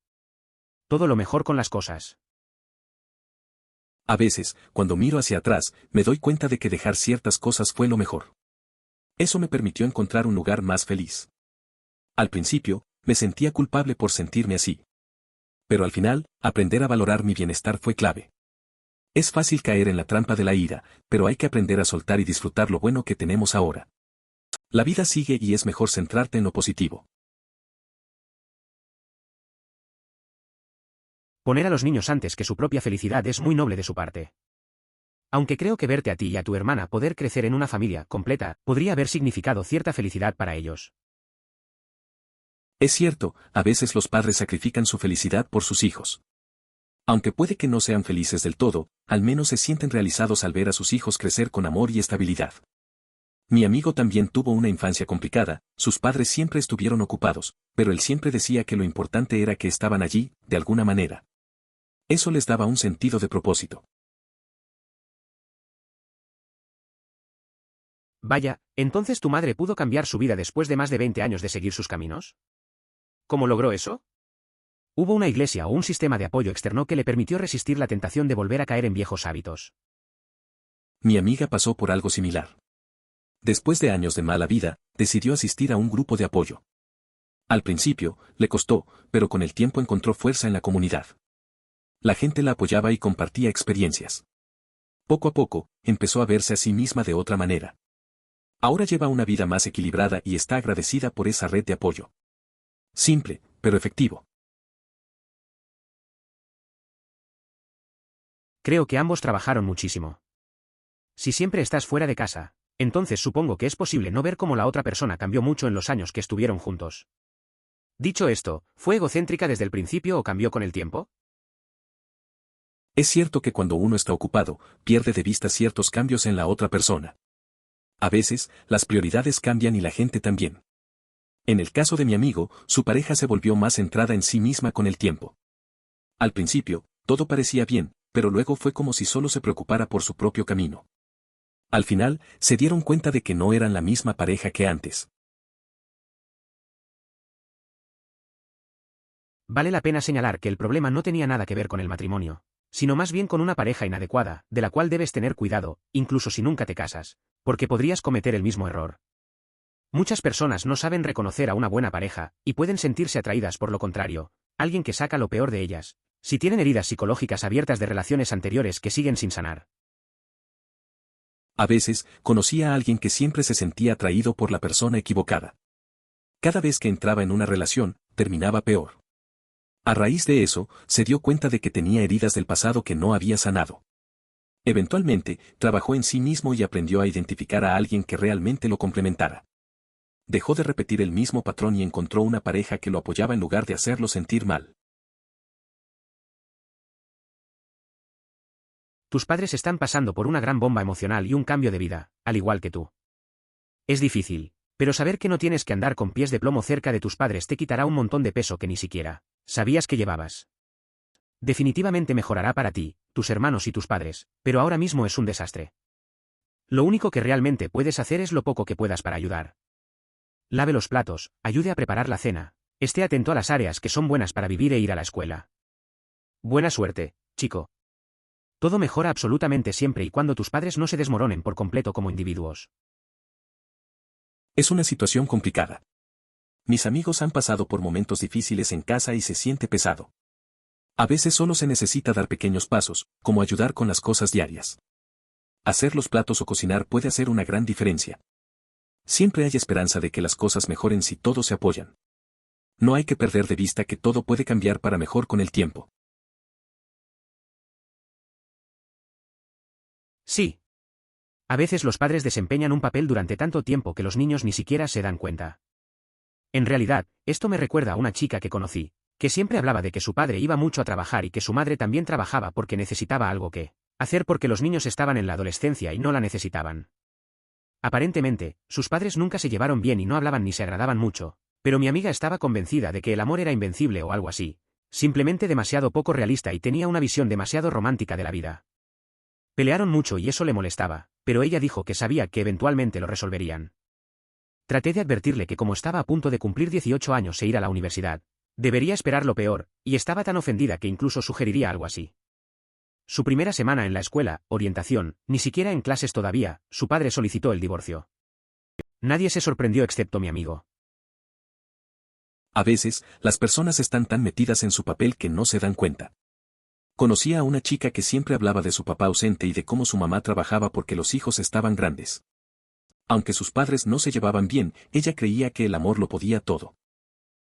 S1: Todo lo mejor con las cosas.
S2: A veces, cuando miro hacia atrás, me doy cuenta de que dejar ciertas cosas fue lo mejor. Eso me permitió encontrar un lugar más feliz. Al principio, me sentía culpable por sentirme así. Pero al final, aprender a valorar mi bienestar fue clave. Es fácil caer en la trampa de la ira, pero hay que aprender a soltar y disfrutar lo bueno que tenemos ahora. La vida sigue y es mejor centrarte en lo positivo.
S1: Poner a los niños antes que su propia felicidad es muy noble de su parte. Aunque creo que verte a ti y a tu hermana poder crecer en una familia completa podría haber significado cierta felicidad para ellos.
S2: Es cierto, a veces los padres sacrifican su felicidad por sus hijos. Aunque puede que no sean felices del todo, al menos se sienten realizados al ver a sus hijos crecer con amor y estabilidad. Mi amigo también tuvo una infancia complicada, sus padres siempre estuvieron ocupados, pero él siempre decía que lo importante era que estaban allí, de alguna manera. Eso les daba un sentido de propósito.
S1: Vaya, ¿entonces tu madre pudo cambiar su vida después de más de 20 años de seguir sus caminos? ¿Cómo logró eso? ¿Hubo una iglesia o un sistema de apoyo externo que le permitió resistir la tentación de volver a caer en viejos hábitos?
S2: Mi amiga pasó por algo similar. Después de años de mala vida, decidió asistir a un grupo de apoyo. Al principio, le costó, pero con el tiempo encontró fuerza en la comunidad. La gente la apoyaba y compartía experiencias. Poco a poco, empezó a verse a sí misma de otra manera. Ahora lleva una vida más equilibrada y está agradecida por esa red de apoyo. Simple, pero efectivo.
S1: Creo que ambos trabajaron muchísimo. Si siempre estás fuera de casa, entonces supongo que es posible no ver cómo la otra persona cambió mucho en los años que estuvieron juntos. Dicho esto, ¿fue egocéntrica desde el principio o cambió con el tiempo?
S2: Es cierto que cuando uno está ocupado, pierde de vista ciertos cambios en la otra persona. A veces, las prioridades cambian y la gente también. En el caso de mi amigo, su pareja se volvió más centrada en sí misma con el tiempo. Al principio, todo parecía bien, pero luego fue como si solo se preocupara por su propio camino. Al final, se dieron cuenta de que no eran la misma pareja que antes.
S1: Vale la pena señalar que el problema no tenía nada que ver con el matrimonio, sino más bien con una pareja inadecuada, de la cual debes tener cuidado, incluso si nunca te casas, porque podrías cometer el mismo error. Muchas personas no saben reconocer a una buena pareja, y pueden sentirse atraídas por lo contrario, alguien que saca lo peor de ellas, si tienen heridas psicológicas abiertas de relaciones anteriores que siguen sin sanar.
S2: A veces, conocía a alguien que siempre se sentía atraído por la persona equivocada. Cada vez que entraba en una relación, terminaba peor. A raíz de eso, se dio cuenta de que tenía heridas del pasado que no había sanado. Eventualmente, trabajó en sí mismo y aprendió a identificar a alguien que realmente lo complementara. Dejó de repetir el mismo patrón y encontró una pareja que lo apoyaba en lugar de hacerlo sentir mal.
S1: Tus padres están pasando por una gran bomba emocional y un cambio de vida, al igual que tú. Es difícil, pero saber que no tienes que andar con pies de plomo cerca de tus padres te quitará un montón de peso que ni siquiera sabías que llevabas. Definitivamente mejorará para ti, tus hermanos y tus padres, pero ahora mismo es un desastre. Lo único que realmente puedes hacer es lo poco que puedas para ayudar. Lave los platos, ayude a preparar la cena, esté atento a las áreas que son buenas para vivir e ir a la escuela. Buena suerte, chico. Todo mejora absolutamente siempre y cuando tus padres no se desmoronen por completo como individuos.
S2: Es una situación complicada. Mis amigos han pasado por momentos difíciles en casa y se siente pesado. A veces solo se necesita dar pequeños pasos, como ayudar con las cosas diarias. Hacer los platos o cocinar puede hacer una gran diferencia. Siempre hay esperanza de que las cosas mejoren si todos se apoyan. No hay que perder de vista que todo puede cambiar para mejor con el tiempo.
S1: Sí. A veces los padres desempeñan un papel durante tanto tiempo que los niños ni siquiera se dan cuenta. En realidad, esto me recuerda a una chica que conocí, que siempre hablaba de que su padre iba mucho a trabajar y que su madre también trabajaba porque necesitaba algo que hacer porque los niños estaban en la adolescencia y no la necesitaban. Aparentemente, sus padres nunca se llevaron bien y no hablaban ni se agradaban mucho, pero mi amiga estaba convencida de que el amor era invencible o algo así, simplemente demasiado poco realista y tenía una visión demasiado romántica de la vida. Pelearon mucho y eso le molestaba, pero ella dijo que sabía que eventualmente lo resolverían. Traté de advertirle que como estaba a punto de cumplir 18 años e ir a la universidad, debería esperar lo peor, y estaba tan ofendida que incluso sugeriría algo así. Su primera semana en la escuela, orientación, ni siquiera en clases todavía, su padre solicitó el divorcio. Nadie se sorprendió excepto mi amigo.
S2: A veces, las personas están tan metidas en su papel que no se dan cuenta. Conocía a una chica que siempre hablaba de su papá ausente y de cómo su mamá trabajaba porque los hijos estaban grandes. Aunque sus padres no se llevaban bien, ella creía que el amor lo podía todo.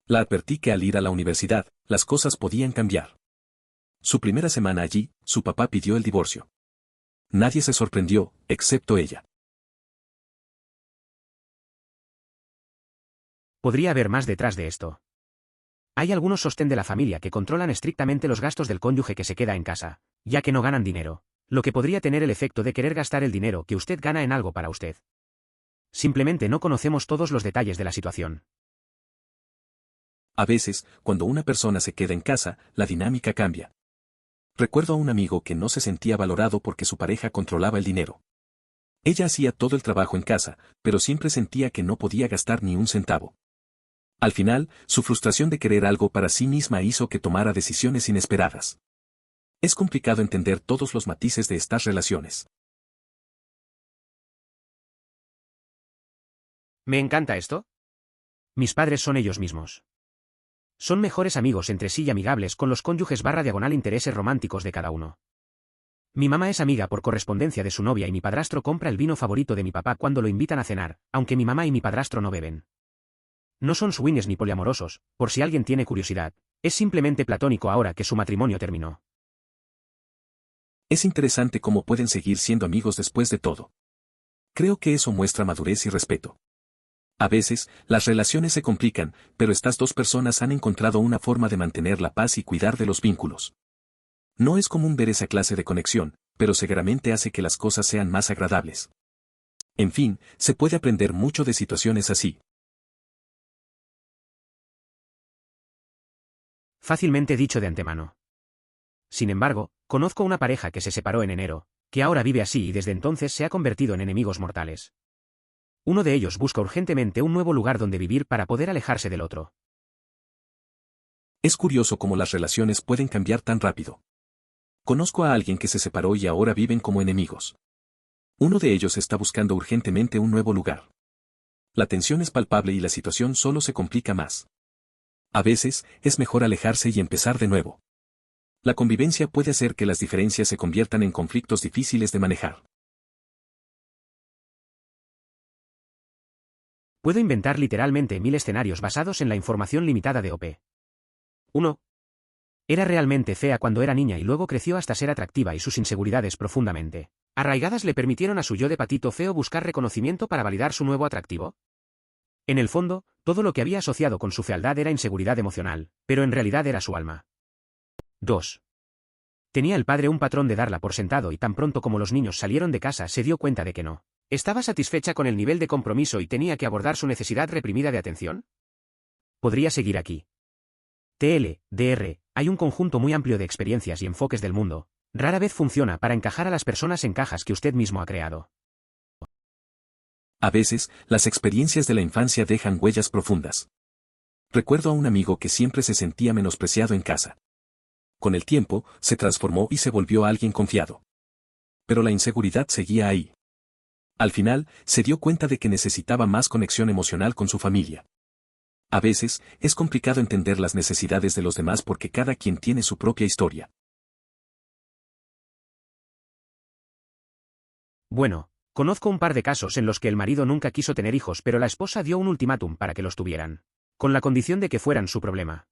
S2: La advertí que al ir a la universidad, las cosas podían cambiar. Su primera semana allí, su papá pidió el divorcio. Nadie se sorprendió, excepto ella.
S1: Podría haber más detrás de esto. Hay algunos sostén de la familia que controlan estrictamente los gastos del cónyuge que se queda en casa, ya que no ganan dinero, lo que podría tener el efecto de querer gastar el dinero que usted gana en algo para usted. Simplemente no conocemos todos los detalles de la situación.
S2: A veces, cuando una persona se queda en casa, la dinámica cambia. Recuerdo a un amigo que no se sentía valorado porque su pareja controlaba el dinero. Ella hacía todo el trabajo en casa, pero siempre sentía que no podía gastar ni un centavo. Al final, su frustración de querer algo para sí misma hizo que tomara decisiones inesperadas. Es complicado entender todos los matices de estas relaciones.
S1: ¿Me encanta esto? Mis padres son ellos mismos. Son mejores amigos entre sí y amigables con los cónyuges / intereses románticos de cada uno. Mi mamá es amiga por correspondencia de su novia y mi padrastro compra el vino favorito de mi papá cuando lo invitan a cenar, aunque mi mamá y mi padrastro no beben. No son swingers ni poliamorosos, por si alguien tiene curiosidad, es simplemente platónico ahora que su matrimonio terminó.
S2: Es interesante cómo pueden seguir siendo amigos después de todo. Creo que eso muestra madurez y respeto. A veces, las relaciones se complican, pero estas dos personas han encontrado una forma de mantener la paz y cuidar de los vínculos. No es común ver esa clase de conexión, pero seguramente hace que las cosas sean más agradables. En fin, se puede aprender mucho de situaciones así.
S1: Fácilmente dicho de antemano. Sin embargo, conozco una pareja que se separó en enero, que ahora vive así y desde entonces se ha convertido en enemigos mortales. Uno de ellos busca urgentemente un nuevo lugar donde vivir para poder alejarse del otro.
S2: Es curioso cómo las relaciones pueden cambiar tan rápido. Conozco a alguien que se separó y ahora viven como enemigos. Uno de ellos está buscando urgentemente un nuevo lugar. La tensión es palpable y la situación solo se complica más. A veces, es mejor alejarse y empezar de nuevo. La convivencia puede hacer que las diferencias se conviertan en conflictos difíciles de manejar.
S1: Puedo inventar literalmente 1000 escenarios basados en la información limitada de OP. 1. Era realmente fea cuando era niña y luego creció hasta ser atractiva y sus inseguridades profundamente arraigadas le permitieron a su yo de patito feo buscar reconocimiento para validar su nuevo atractivo. En el fondo, todo lo que había asociado con su fealdad era inseguridad emocional, pero en realidad era su alma. 2. Tenía el padre un patrón de darla por sentado y tan pronto como los niños salieron de casa se dio cuenta de que no estaba satisfecha con el nivel de compromiso y tenía que abordar su necesidad reprimida de atención. Podría seguir aquí. TLDR, hay un conjunto muy amplio de experiencias y enfoques del mundo. Rara vez funciona para encajar a las personas en cajas que usted mismo ha creado.
S2: A veces, las experiencias de la infancia dejan huellas profundas. Recuerdo a un amigo que siempre se sentía menospreciado en casa. Con el tiempo, se transformó y se volvió alguien confiado. Pero la inseguridad seguía ahí. Al final, se dio cuenta de que necesitaba más conexión emocional con su familia. A veces, es complicado entender las necesidades de los demás porque cada quien tiene su propia historia.
S1: Bueno, conozco un par de casos en los que el marido nunca quiso tener hijos pero la esposa dio un ultimátum para que los tuvieran, con la condición de que fueran su problema.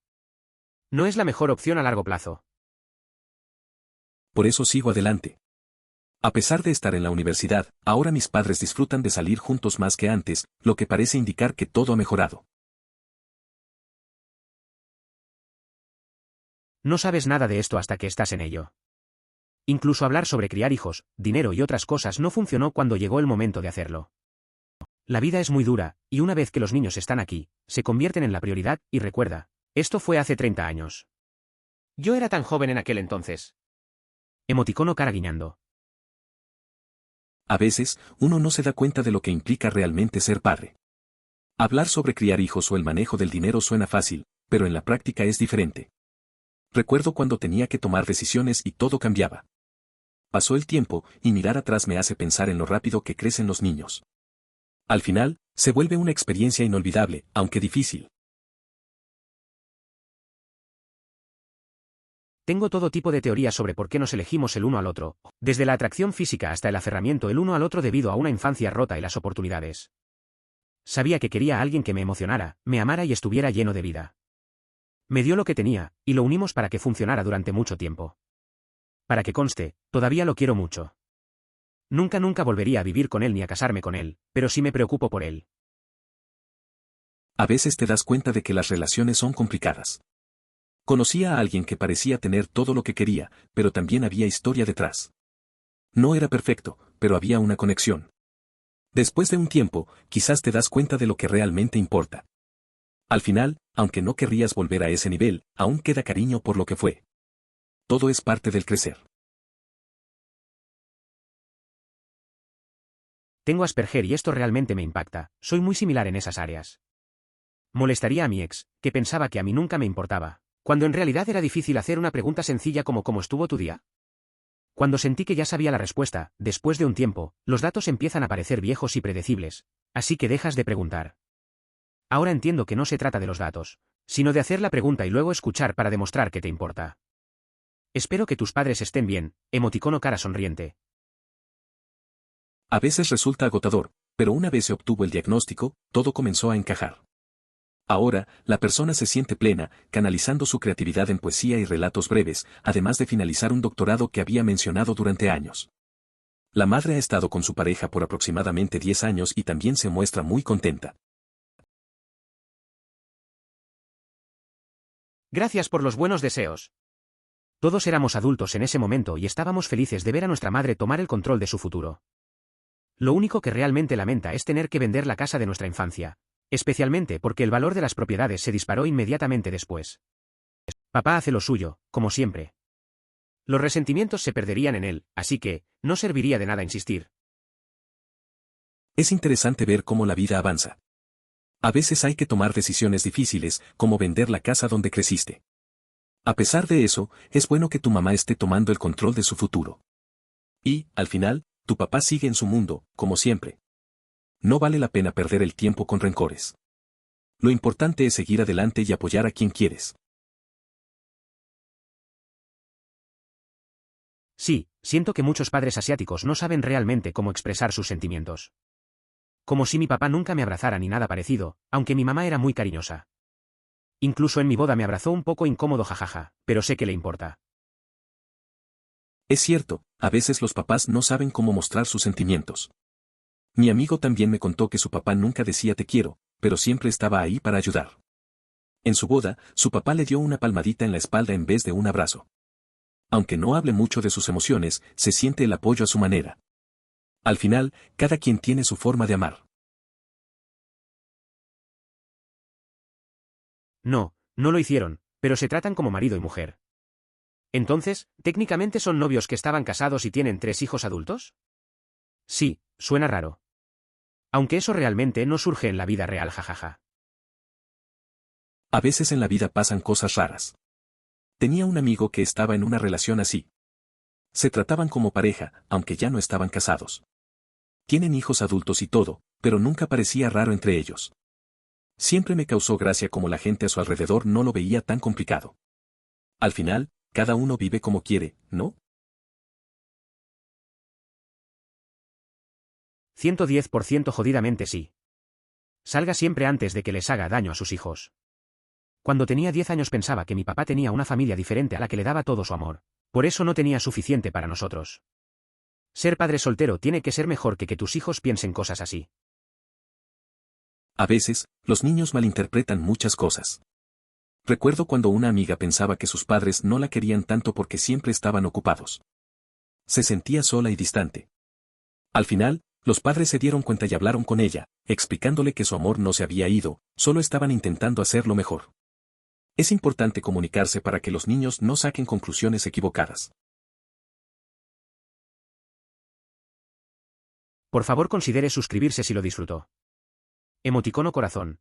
S1: No es la mejor opción a largo plazo.
S2: Por eso sigo adelante. A pesar de estar en la universidad, ahora mis padres disfrutan de salir juntos más que antes, lo que parece indicar que todo ha mejorado.
S1: No sabes nada de esto hasta que estás en ello. Incluso hablar sobre criar hijos, dinero y otras cosas no funcionó cuando llegó el momento de hacerlo. La vida es muy dura, y una vez que los niños están aquí, se convierten en la prioridad, y recuerda, esto fue hace 30 años. Yo era tan joven en aquel entonces. Emoticono cara guiñando.
S2: A veces, uno no se da cuenta de lo que implica realmente ser padre. Hablar sobre criar hijos o el manejo del dinero suena fácil, pero en la práctica es diferente. Recuerdo cuando tenía que tomar decisiones y todo cambiaba. Pasó el tiempo, y mirar atrás me hace pensar en lo rápido que crecen los niños. Al final, se vuelve una experiencia inolvidable, aunque difícil.
S1: Tengo todo tipo de teorías sobre por qué nos elegimos el uno al otro, desde la atracción física hasta el aferramiento el uno al otro debido a una infancia rota y las oportunidades. Sabía que quería a alguien que me emocionara, me amara y estuviera lleno de vida. Me dio lo que tenía, y lo unimos para que funcionara durante mucho tiempo. Para que conste, todavía lo quiero mucho. Nunca volvería a vivir con él ni a casarme con él, pero sí me preocupo por él.
S2: A veces te das cuenta de que las relaciones son complicadas. Conocía a alguien que parecía tener todo lo que quería, pero también había historia detrás. No era perfecto, pero había una conexión. Después de un tiempo, quizás te das cuenta de lo que realmente importa. Al final, aunque no querrías volver a ese nivel, aún queda cariño por lo que fue. Todo es parte del crecer.
S1: Tengo Asperger y esto realmente me impacta, soy muy similar en esas áreas. Molestaría a mi ex, que pensaba que a mí nunca me importaba, cuando en realidad era difícil hacer una pregunta sencilla como ¿cómo estuvo tu día? Cuando sentí que ya sabía la respuesta, después de un tiempo, los datos empiezan a parecer viejos y predecibles, así que dejas de preguntar. Ahora entiendo que no se trata de los datos, sino de hacer la pregunta y luego escuchar para demostrar que te importa. Espero que tus padres estén bien, emoticono cara sonriente.
S2: A veces resulta agotador, pero una vez se obtuvo el diagnóstico, todo comenzó a encajar. Ahora, la persona se siente plena, canalizando su creatividad en poesía y relatos breves, además de finalizar un doctorado que había mencionado durante años. La madre ha estado con su pareja por aproximadamente 10 años y también se muestra muy contenta.
S1: Gracias por los buenos deseos. Todos éramos adultos en ese momento y estábamos felices de ver a nuestra madre tomar el control de su futuro. Lo único que realmente lamenta es tener que vender la casa de nuestra infancia, especialmente porque el valor de las propiedades se disparó inmediatamente después. Papá hace lo suyo, como siempre. Los resentimientos se perderían en él, así que, no serviría de nada insistir.
S2: Es interesante ver cómo la vida avanza. A veces hay que tomar decisiones difíciles, como vender la casa donde creciste. A pesar de eso, es bueno que tu mamá esté tomando el control de su futuro. Y, al final, tu papá sigue en su mundo, como siempre. No vale la pena perder el tiempo con rencores. Lo importante es seguir adelante y apoyar a quien quieres.
S1: Sí, siento que muchos padres asiáticos no saben realmente cómo expresar sus sentimientos. Como si mi papá nunca me abrazara ni nada parecido, aunque mi mamá era muy cariñosa. Incluso en mi boda me abrazó un poco incómodo jajaja, pero sé que le importa.
S2: Es cierto, a veces los papás no saben cómo mostrar sus sentimientos. Mi amigo también me contó que su papá nunca decía te quiero, pero siempre estaba ahí para ayudar. En su boda, su papá le dio una palmadita en la espalda en vez de un abrazo. Aunque no hable mucho de sus emociones, se siente el apoyo a su manera. Al final, cada quien tiene su forma de amar.
S1: No, no lo hicieron, pero se tratan como marido y mujer. Entonces, ¿técnicamente son novios que estaban casados y tienen 3 hijos adultos? Sí, suena raro. Aunque eso realmente no surge en la vida real jajaja.
S2: A veces en la vida pasan cosas raras. Tenía un amigo que estaba en una relación así. Se trataban como pareja, aunque ya no estaban casados. Tienen hijos adultos y todo, pero nunca parecía raro entre ellos. Siempre me causó gracia como la gente a su alrededor no lo veía tan complicado. Al final, cada uno vive como quiere, ¿no?
S1: 110% jodidamente sí. Salga siempre antes de que les haga daño a sus hijos. Cuando tenía 10 años pensaba que mi papá tenía una familia diferente a la que le daba todo su amor. Por eso no tenía suficiente para nosotros. Ser padre soltero tiene que ser mejor que tus hijos piensen cosas así.
S2: A veces, los niños malinterpretan muchas cosas. Recuerdo cuando una amiga pensaba que sus padres no la querían tanto porque siempre estaban ocupados. Se sentía sola y distante. Al final, los padres se dieron cuenta y hablaron con ella, explicándole que su amor no se había ido, solo estaban intentando hacerlo mejor. Es importante comunicarse para que los niños no saquen conclusiones equivocadas.
S1: Por favor considere suscribirse si lo disfrutó. Emoticono corazón,